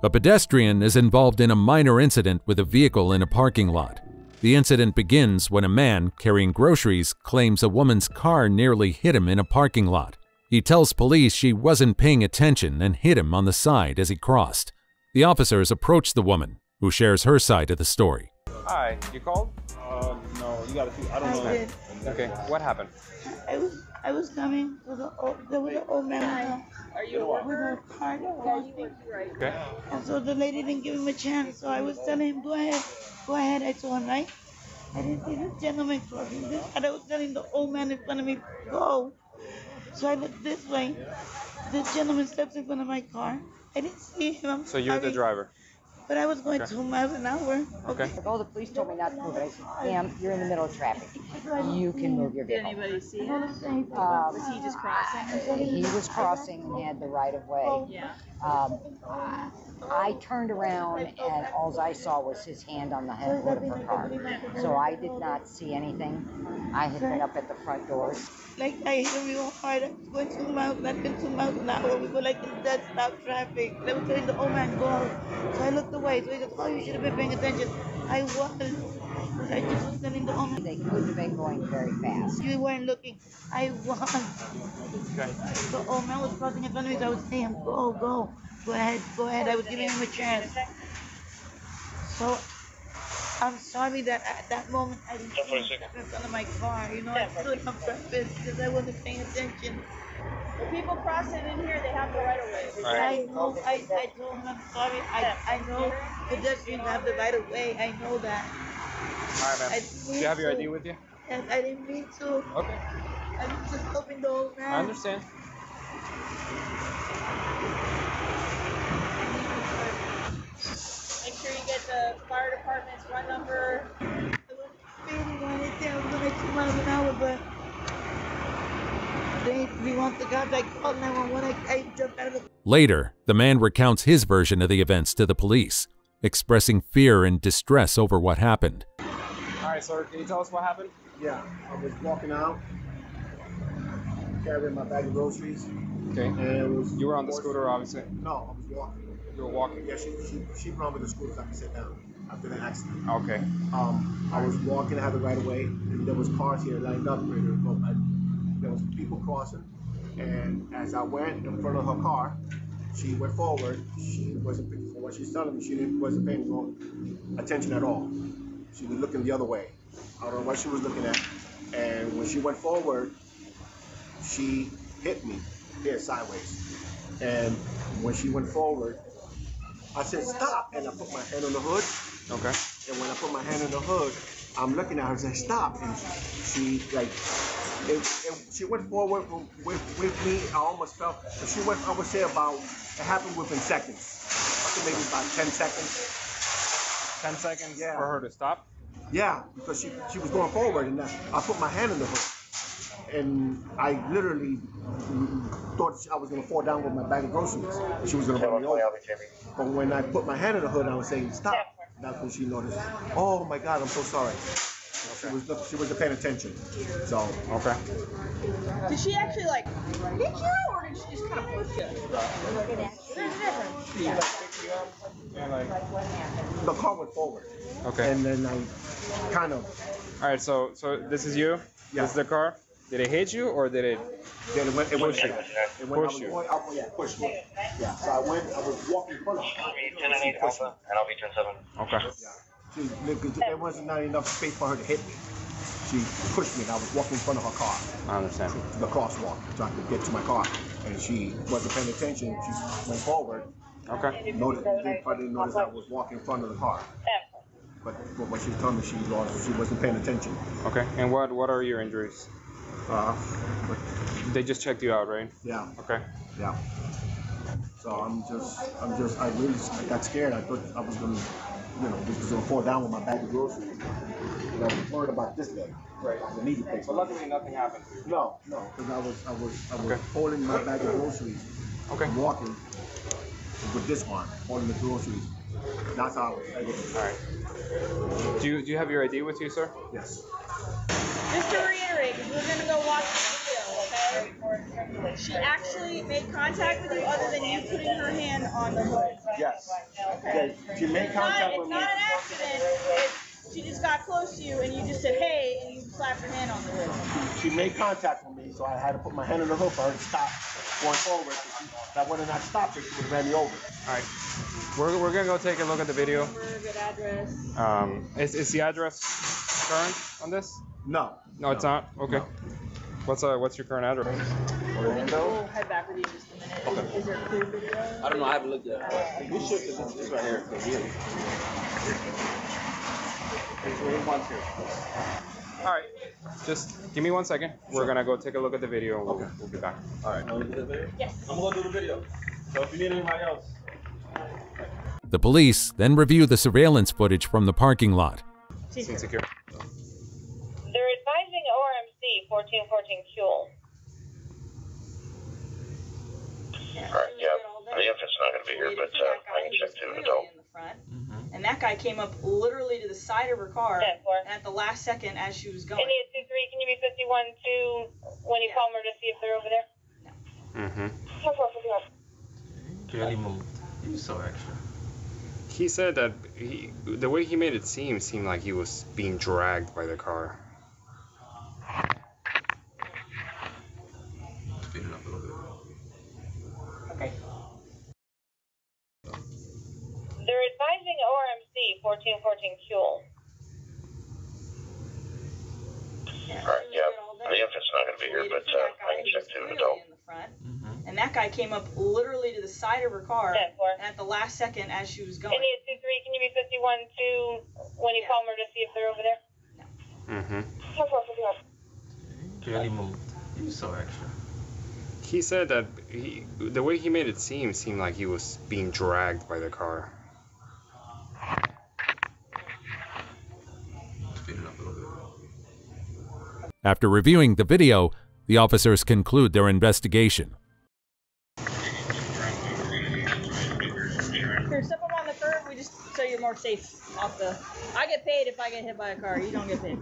A pedestrian is involved in a minor incident with a vehicle in a parking lot. The incident begins when a man carrying groceries claims a woman's car nearly hit him in a parking lot. He tells police she wasn't paying attention and hit him on the side as he crossed. The officers approach the woman, who shares her side of the story. Hi, you called? No, you gotta see. I don't know. I did. Okay, what happened? I was coming with there was an old man with a car crossing. Okay. And so the lady didn't give him a chance. So I was telling him, go ahead. I told him, right? I didn't see this gentleman crossing this. And I was telling the old man in front of me, go. So I looked this way. This gentleman steps in front of my car. I didn't see him. So you're the driver? But I was going 2 miles an hour. Okay. Oh, the police told me not to move it. I said, ma'am, you're in the middle of traffic. You can move your vehicle. Did anybody see him? Was he just crossing? He was crossing and had the right of way. Yeah. I turned around and all I saw was his hand on the hood of her car. So I did not see anything. I had been up at the front doors. Like I hit him real hard. I was going 2 miles, not even 2 miles an hour. We were like in dead stop traffic. They were telling the old man go. So I looked away. So he goes, oh, you should have been paying attention. I was. I just was telling the old man. They couldn't have been going very fast. You weren't looking. I was. Okay. The old man was crossing in front of me. So I was saying, go. Go ahead. I was giving him a chance. So I'm sorry that at that moment I didn't step in front of my car. You know, I stood on purpose because I wasn't paying attention. The people crossing in here, they have the right of way. I know. I told him I'm sorry. I know pedestrians have the right of way. I know that. All right, ma'am. Do you have your ID with you? Yes, I didn't mean to. Okay. I was just hoping the old man. I understand. Make sure you get the fire department's run number. I was speeding on it. I was going 2 miles an hour, but we want the cops. I called 911. I jumped out of the. Later, the man recounts his version of the events to the police, expressing fear and distress over what happened. All right, sir, can you tell us what happened? Yeah, I was walking out, carrying my bag of groceries. Okay. And you were on the scooter, obviously. No, I was walking. You were walking. Yeah, she brought me the scooter so I could sit down after the accident. Okay. I was walking, I had the right of way, and there was cars here lined up ready to go. There was people crossing, and as I went in front of her car, she went forward. She wasn't, from what she's telling me, she wasn't paying no attention at all. She was looking the other way. I don't know what she was looking at. And when she went forward, she hit me here sideways. And when she went forward, I said, stop. And I put my hand on the hood. Okay. And when I put my hand on the hood, I'm looking at her and say, stop. And she she went forward with me. I almost felt, she went, I would say about, it happened within seconds. I think maybe about 10 seconds. 10 seconds Yeah. for her to stop? Yeah, because she was going forward, and I put my hand on the hood, and I literally thought I was going to fall down with my bag of groceries. She was going to run me over. But when I put my hand on the hood, I was saying stop. That's when she noticed. Oh my God, I'm so sorry. She wasn't paying attention. So okay. Did she actually like hit you, or did she just kind of push you? There's a difference. Yeah. And like, the car went forward. Okay. And then I kind of. All right. So this is you. Yeah. This is the car. Did it hit you or did it? Then it went. Push you. Push you. Yeah, push me. Yeah. So I was walking in front of her. 10-8 Alpha, and I'll be 10-7. Okay. Yeah. There wasn't not enough space for her to hit me. She pushed me, and I was walking in front of her car. I understand. The crosswalk, so I could get to my car, and she wasn't paying attention. She went forward. Okay. Probably didn't notice I was walking in front of the car. But when she was telling me she wasn't paying attention. Okay. And what are your injuries? They just checked you out, right? Yeah. Okay. Yeah. So I really got scared. I thought I was gonna, this was gonna fall down with my bag of groceries. I was worried about this leg. Right. The knee place. But luckily nothing happened to you. No, because I was holding my bag of groceries. Okay. And walking with this arm, holding the groceries. That's how I was. All right. Do you have your ID with you, sir? Yes. Just to reiterate, because we're gonna go watch the video, okay? She actually made contact with you other than you putting her hand on the hood. Yes. Okay. She made contact with It's me. not an accident. She just got close to you and you just said, hey, and you slapped her hand on the hood. She made contact with me, so I had to put my hand on the hood for her to stop going forward. If I would have not stopped her, she would have ran me over. All right. We're gonna go take a look at the video. Good address. Is the address current on this? No. No, it's not. Okay. No. What's your current address? We'll head back with you in just a minute. Okay. Is there a clear video? I don't know. I haven't looked at it. We should, because it's right here. All right. Just give me 1 second. We're gonna go take a look at the video. And we'll be back. All right. Want to do the video? Yes. I'm gonna do the video. So if you need anybody else. The police then review the surveillance footage from the parking lot. Scene secure. They're advising ORMC 1414 Fuel. Alright, yeah. The infant's not going to be here, but I can check the adult. And that guy came up literally to the side of her car at the last second as she was going. India 23, can you be 51-2 when you call them to see if they're over there? Mm-hmm. 4-4-51. Barely moved. He was so extra. He said that the way he made it seemed like he was being dragged by the car. Speed it up a little bit. Okay. They're advising ORMC 1414 Fuel. Alright, yeah. The infant's not going to be here, but I can check the adult. And that guy came up literally to the side of her car at the last second as she was going. India 23, can you be 51-2 when you call them to see if they're over there? Mm-hmm. 4-4-51. Barely moved. He was so extra. He said that the way he made it seemed like he was being dragged by the car. Speed it up a little bit. After reviewing the video, The officers conclude their investigation. Here, step up on the curb. We just so you're more safe off the. I get paid if I get hit by a car. You don't get paid.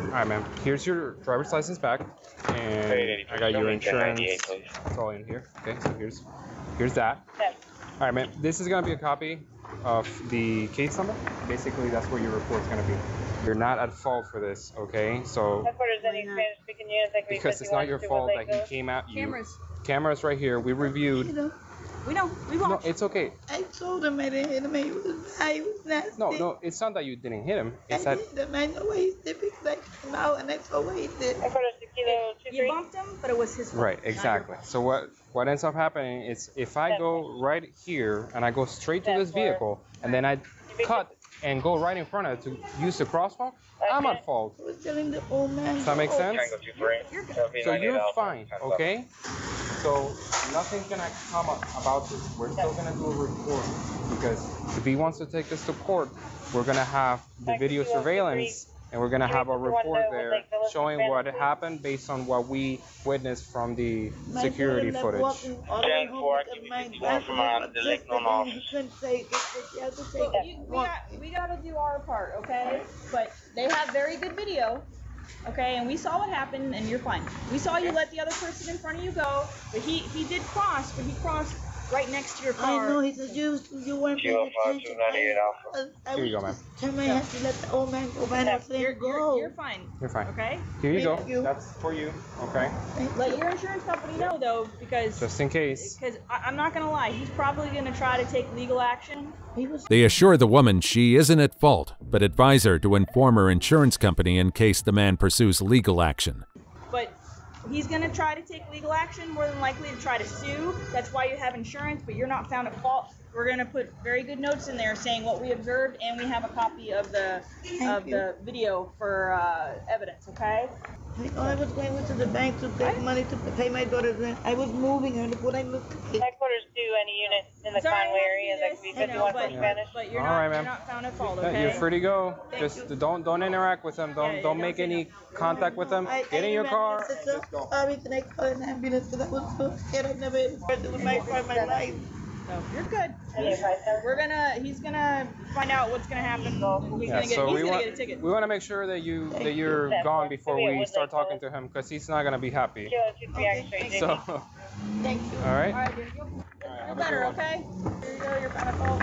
Alright, ma'am. Here's your driver's license back, and I got your insurance. It's all in here. Okay, so here's that. Alright, ma'am. This is gonna be a copy of the case number. Basically, that's where your report's gonna be. You're not at fault for this, okay? So because it's not your fault that he came at you. Cameras right here. We reviewed. We know. We watched. No, it's okay. I told him I didn't hit him. He was nasty. No, it's not that you didn't hit him. It's I that. hit him. I know why he's did because I came out and I told what he did. You bumped him, but it was his fault. Right, exactly. So what ends up happening is if I go right here and I go straight to this vehicle and then I cut and go right in front of it to use the crosswalk, I'm at fault. I was telling the old man. Does that make sense? You're good. So you're fine, okay? So nothing's gonna come up about this. We're still gonna do a report because if he wants to take this to court, we're gonna have the video surveillance and we're gonna have a report there showing what happened based on what we witnessed from the security footage. We gotta do our part, okay? But they have very good video. Okay, and we saw what happened, and you're fine. We saw you let the other person in front of you go, but he did cross, but he crossed right next to your car. I know, he said you weren't paying attention. Here you go, ma'am. Turn my head to let the old man go by and go. You're fine. You're fine. Okay? Here you go. That's for you, okay? Let your insurance company know, though, because... Just in case. Because I'm not going to lie, he's probably going to try to take legal action. They assure the woman she isn't at fault, but advise her to inform her insurance company in case the man pursues legal action. But he's going to try to take legal action, more than likely to try to sue. That's why you have insurance, but you're not found at fault. We're going to put very good notes in there saying what we observed, and we have a copy of the video for evidence, okay? I was going to the bank to take money to pay my daughter's rent. I was moving her when I looked at it. Headquarters do any unit in the Conway area that could be 51 for Spanish. But you're not found at fault, Yeah, okay? you're free to go. Just don't interact with them. Don't make any contact with them. Get in your car. Sorry, can I call an ambulance? Because I was so scared. I've never had to do my car in my life. So you're good. He's gonna find out what's gonna happen. He's gonna get a ticket. We want to make sure that you're gone before we start talking to him because he's not gonna be happy. So, thank you. All right. All right, dude. You're better, okay? Here you go. You're found at fault.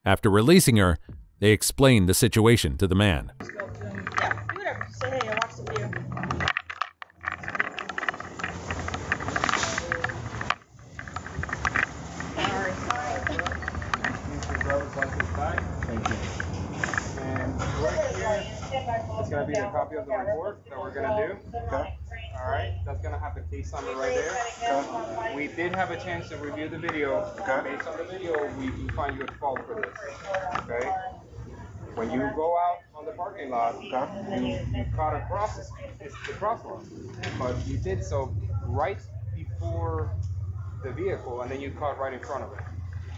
After releasing her, they explain the situation to the man. Yeah, do whatever. Say hey, I watched the video. Thank you. And right here, it's going to be a copy of the report that we're going to do. Okay. All right. That's going to have the case number right there. Okay. We did have a chance to review the video. Okay. Based on the video, we do find you at fault for this. Okay. When you go out on the parking lot, you cut across the crosswalk, but you did so right before the vehicle, and then you cut right in front of it.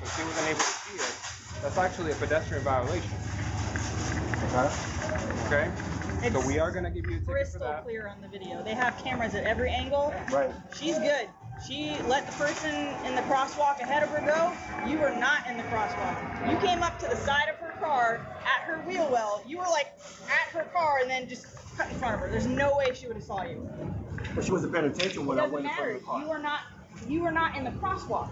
So she wasn't able to see it. That's actually a pedestrian violation. Okay. So we are going to give you a ticket crystal for that. Clear on the video. They have cameras at every angle. Right. She's good. She let the person in the crosswalk ahead of her go. You were not in the crosswalk. You came up to the side of her car at her wheel well. You were like at her car and then just cut in front of her. There's no way she would have saw you. But she wasn't paying attention when I went in front of the car. You were not in the crosswalk.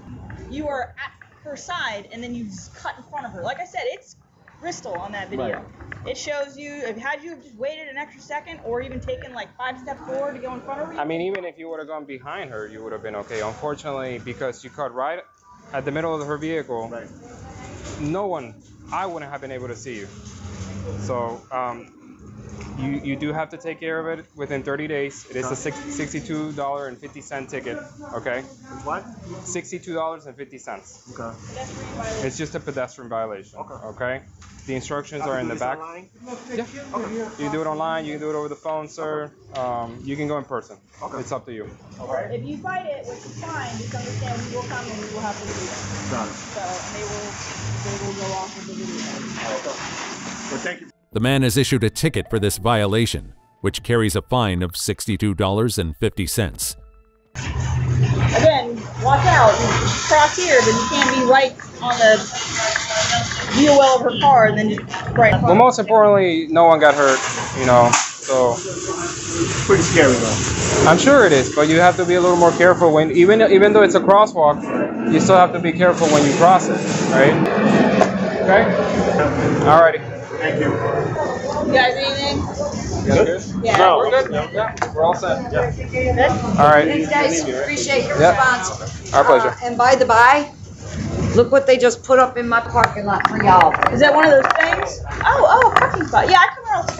You were at her side and then you just cut in front of her. Like I said, it's crystal on that video. Right. It shows you, had you just waited an extra second or even taken like 5 steps forward to go in front of her. I mean, even if you would have gone behind her, you would have been okay. Unfortunately, because you cut right at the middle of her vehicle, I wouldn't have been able to see you. So you do have to take care of it within 30 days. It is a $62.50 ticket, okay? What? $62.50. Okay. It's just a pedestrian violation, okay? The instructions are in the back. Yeah. Okay. You can do it online, you can do it over the phone, sir. You can go in person. Okay. It's up to you. Okay. If you fight it, which is fine, just understand we will come and we will have the video. Got it. So, and they will go off with the video. Okay. Well, thank you. The man is issued a ticket for this violation, which carries a fine of $62.50. Again, watch out. You cross here, but you can't be right on the wheel well of her car and then just right. Well, most importantly, no one got hurt, you know, so. Pretty scary though. I'm sure it is, but you have to be a little more careful when, even though it's a crosswalk, you still have to be careful when you cross it, right? Okay? Alrighty. Thank you. You guys anything? You guys good? Yeah. No, we're good. Yeah, we're all set. Yeah. All right. Thanks, guys. Appreciate your response. Our pleasure. And by the by, look what they just put up in my parking lot for y'all. Is that one of those things? Oh, a parking spot. Yeah, I come around.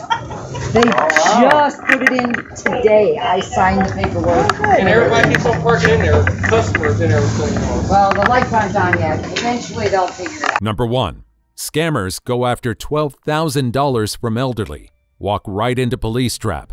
They just put it in today. I signed the paperwork. And everybody keeps on parking in there. Customers and everything. Well, the light time's on yet. Eventually they'll figure it out. Number 1. Scammers go after $12,000 from elderly. Walk right into police trap.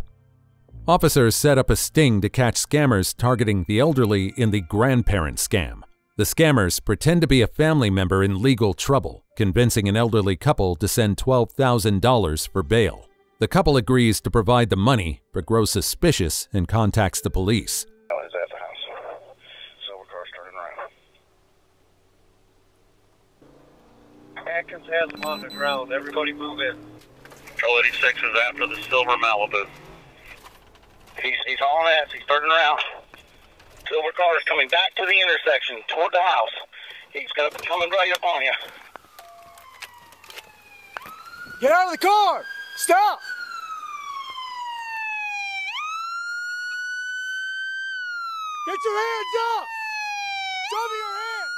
Officers set up a sting to catch scammers targeting the elderly in the grandparent scam. The scammers pretend to be a family member in legal trouble, convincing an elderly couple to send $12,000 for bail. The couple agrees to provide the money, but grows suspicious and contacts the police. Is at the house. Silver car's turning around. Atkins has them on the ground. Everybody move in. Control 86 is after the silver Malibu. He's on that. He's turning around. Silver car is coming back to the intersection toward the house. He's going to be coming right up on you. Get out of the car! Stop! Get your hands up! Show me your hands!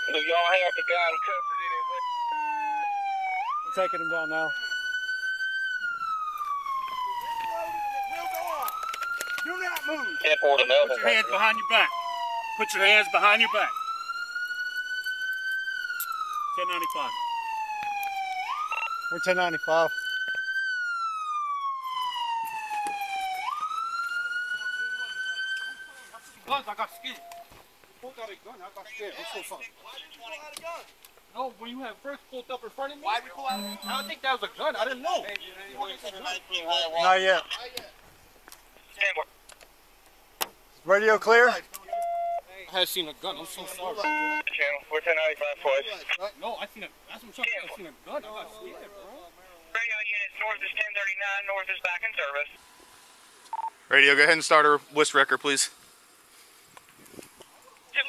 Do y'all have the guy covered in it? I'm taking him down now. Do not move! Put your hands behind your back. Put your hands behind your back. 1095. We're 1095. Guns, I got scared. Pulled out a gun, I got scared. I'm so sorry. No, when you had first pulled up in front of me, why we pull out? I don't think that was a gun. I didn't know. Not yet. Radio clear? I had seen a gun. I'm so sorry. Channel 41095 voice. No, I seen a. That's what I'm trying to say. I seen a gun. I got scared, bro. Radio units, north is 1039. North is back in service. Radio, go ahead and start our WIST record, please. You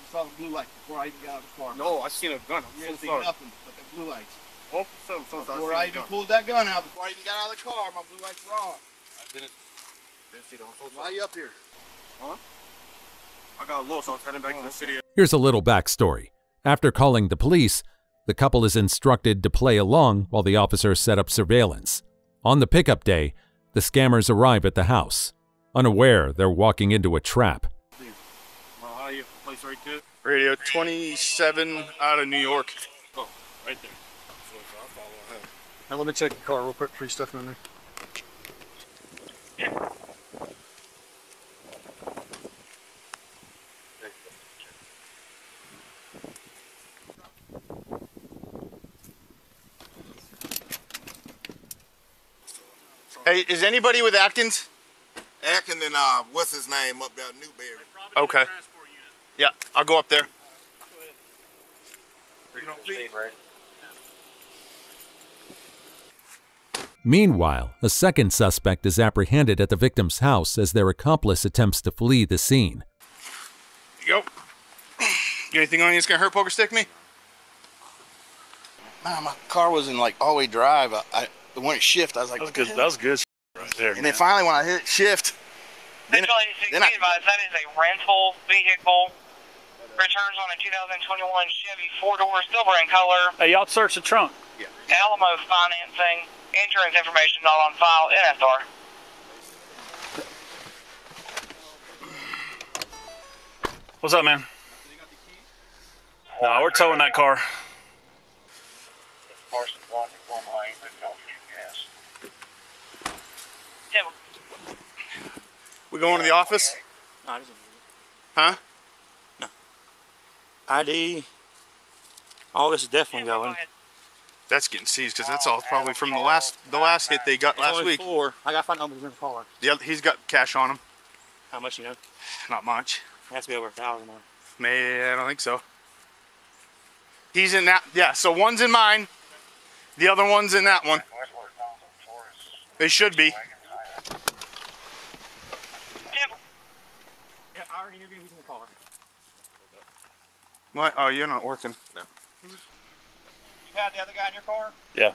saw the blue light before I even got out of the car. No, I seen a gun. I'm so sorry. Nothing but the blue lights. Oh, so before I even pulled that gun out, before I even got out of the car, my blue lights were on. I didn't see them. Why are you up here? Huh? I got lost. I was heading back to the city. Here's a little backstory. After calling the police, the couple is instructed to play along while the officers set up surveillance. On the pickup day, the scammers arrive at the house. Unaware they're walking into a trap. How are you? Place right there? Radio 27 out of New York. Oh, right there. Now let me check the car real quick for you stuff in there. Hey, is anybody with Atkins? Atkins and what's his name up there, Newberry. Okay. Yeah, I'll go up there. Meanwhile, a second suspect is apprehended at the victim's house as their accomplice attempts to flee the scene. Yo. Got anything on you that's gonna hurt poker stick me? Man, my car was in like all-wheel drive. When it shift, I was like, that was good right there. And then finally, when I hit shift, then That is a rental vehicle. Returns on a 2021 Chevy 4-door silver in color. Hey, y'all search the trunk. Yeah. Alamo financing. Insurance information not on file. NSR. What's up, man? Nah, we're towing that car. We going to the office? Huh? ID. All this is definitely going. That's getting seized because that's all probably from the last hit they got last week. 4. I got 5 numbers in the car. Yeah, he's got cash on him. How much you know? Not much. It has to be over 1,000. Maybe, I don't think so. He's in that. Yeah, so one's in mine. The other one's in that one. They should be. Yeah, I already knew you were in the car. What? Oh, you're not working. No. You had the other guy in your car? Yeah.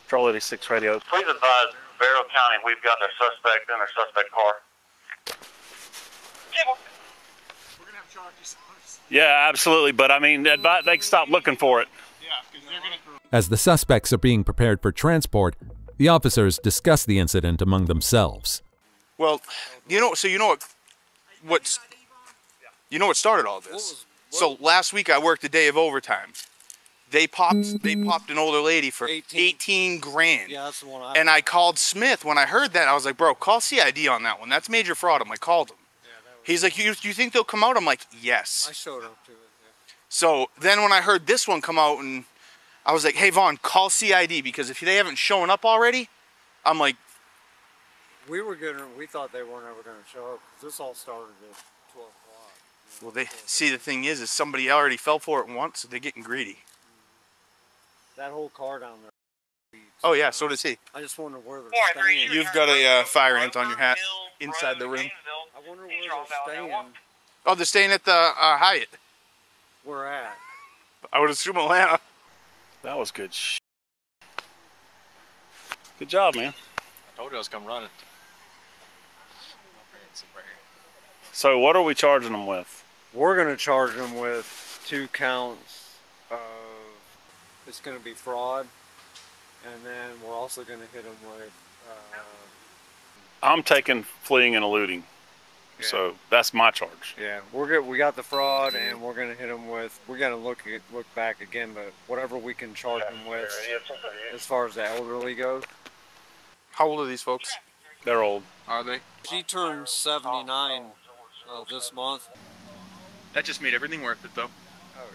Patrol 86 radio. Please advise Barrow County, we've got their suspect in their suspect car. We're gonna have charges. Yeah, absolutely. But I mean, they can stop looking for it. As the suspects are being prepared for transport, the officers discuss the incident among themselves. Well, you know what started all this. So last week I worked a day of overtime. They popped an older lady for 18 grand. Yeah, that's the one And I called Smith. When I heard that, I was like, bro, call CID on that one. That's major fraud. I called him. He's like, you think they'll come out? I'm like, yes. I showed up to it. Yeah. So then when I heard this one come out, and I was like, hey, Vaughn, call CID, because if they haven't shown up already, I'm like... We thought they weren't ever going to show up, because this all started at 12 o'clock. Well, the thing is somebody already fell for it once, so they're getting greedy. That whole car down there. Oh, yeah, so does he. I just wonder where they're staying. You've got a fire ant on your hat inside the room. I wonder where they're staying. Oh, they're staying at the Hyatt. Where at? I would assume Atlanta. That was good. Good job, man. I told you I was come running. So what are we charging them with? We're going to charge them with 2 counts of, it's going to be fraud, and then we're also going to hit them with... I'm taking fleeing and eluding. Yeah. So that's my charge. Yeah, we got the fraud, and we're going to hit them with, we're going to look back again, but whatever we can charge them with as far as the elderly goes. How old are these folks? They're old. Are they? She turned 79 this month. That just made everything worth it, though. Oh,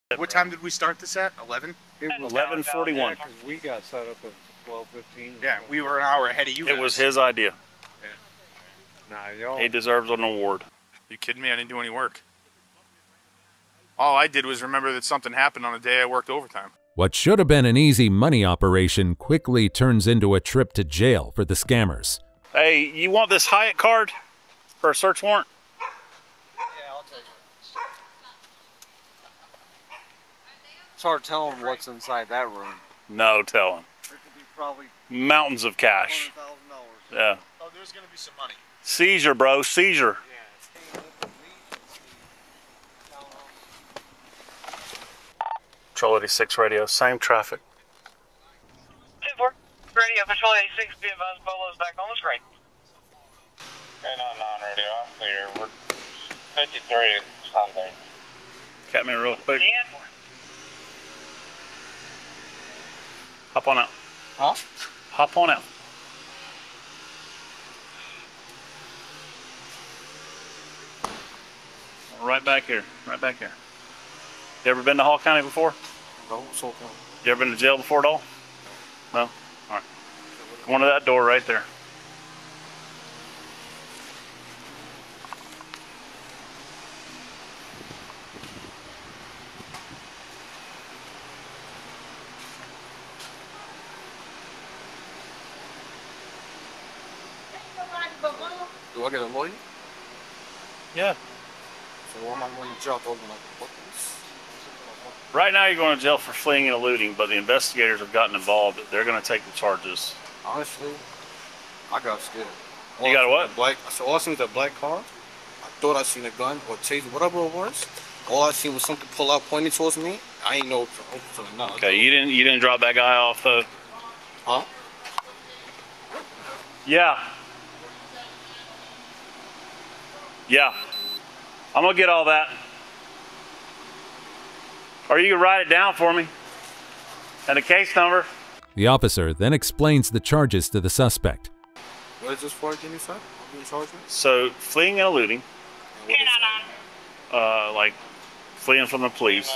yeah. What time did we start this at? 11? It was 11:41. because we got set up at 12:15. Yeah, we were an hour ahead of you guys. It was his idea. Nah, y'all. He deserves an award. You kidding me? I didn't do any work. All I did was remember that something happened on a day I worked overtime. What should have been an easy money operation quickly turns into a trip to jail for the scammers. Hey, you want this Hyatt card for a search warrant? Yeah, I'll take it. It's hard telling what's inside that room. No telling. It could be probably Mountains of cash. $100,000. Yeah. Oh, there's going to be some money. Seizure, bro. Seizure. Patrol 86 radio. Same traffic. 2-4. Radio, Patrol 86, be advised, Bolo's back on the screen. Okay, non-radio, I'm clear. We're 53 Sunday. Cat me real quick. Hop on out. Huh? Hop on out. Right back here. Right back here. You ever been to Hall County before? No, so far. You ever been to jail before at all? No? All right. Go into that door right there. Do I get a lawyer? Yeah. So why am I going to jail? Told me like, what this? Right now you're going to jail for fleeing and eluding, but the investigators have gotten involved. They're going to take the charges. Honestly, I got scared. You got a what? All I seen was a black car. I thought I seen a gun or taser, whatever it was. All I seen was something pull out pointing towards me. I ain't know. Okay, you didn't drop that guy off the. Huh? Yeah. Yeah. I'm gonna get all that. Or you can write it down for me. And the case number. The officer then explains the charges to the suspect. What is this for again, you said? What are you charged with? So, fleeing and eluding, Like fleeing from the police.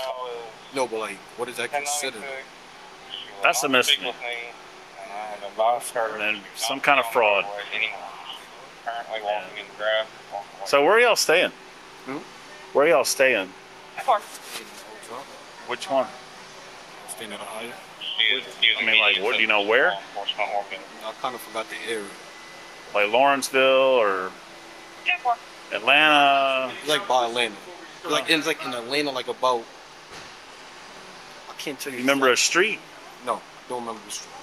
No, but like, what is that considered? That's a misdemeanor. And then some kind of fraud. So where are y'all staying? Where are y'all staying? Which one? Staying at a higher. I mean, like, what do you know where? I kind of forgot the area. Like Lawrenceville or Atlanta? Like by Atlanta. Like in Atlanta, like about. I can't tell you. You remember a street? No, don't remember the street.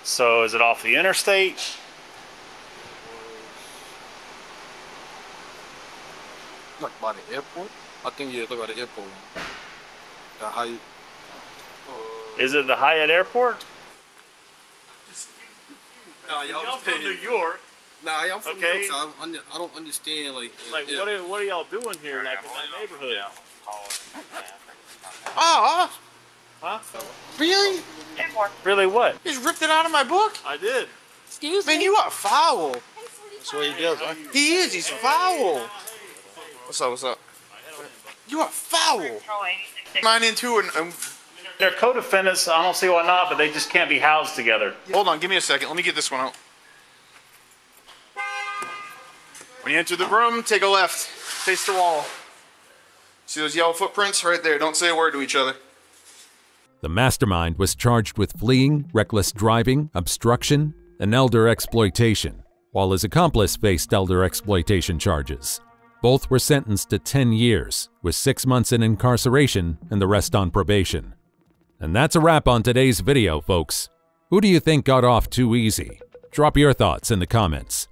So is it off the interstate? Like by the airport? I think you look at the airport. The Hyatt. Is it the Hyatt Airport? Nah, y'all from New York. Nah, I'm from New York, so I don't understand like. What are y'all doing here, like in that neighborhood? Oh, Huh? really? Really what? You just ripped it out of my book? I did. Excuse me? Man, you are foul. That's what he does, right? He is. He's foul. What's up? What's up? You are foul. Mine in too, and They're co-defendants. I don't see why not, but they just can't be housed together. hold on. Give me a second. Let me get this one out. When you enter the room, take a left. Face the wall. See those yellow footprints right there? Don't say a word to each other. The mastermind was charged with fleeing, reckless driving, obstruction, and elder exploitation, while his accomplice faced elder exploitation charges. Both were sentenced to 10 years, with 6 months in incarceration and the rest on probation. And that's a wrap on today's video, folks. Who do you think got off too easy? Drop your thoughts in the comments.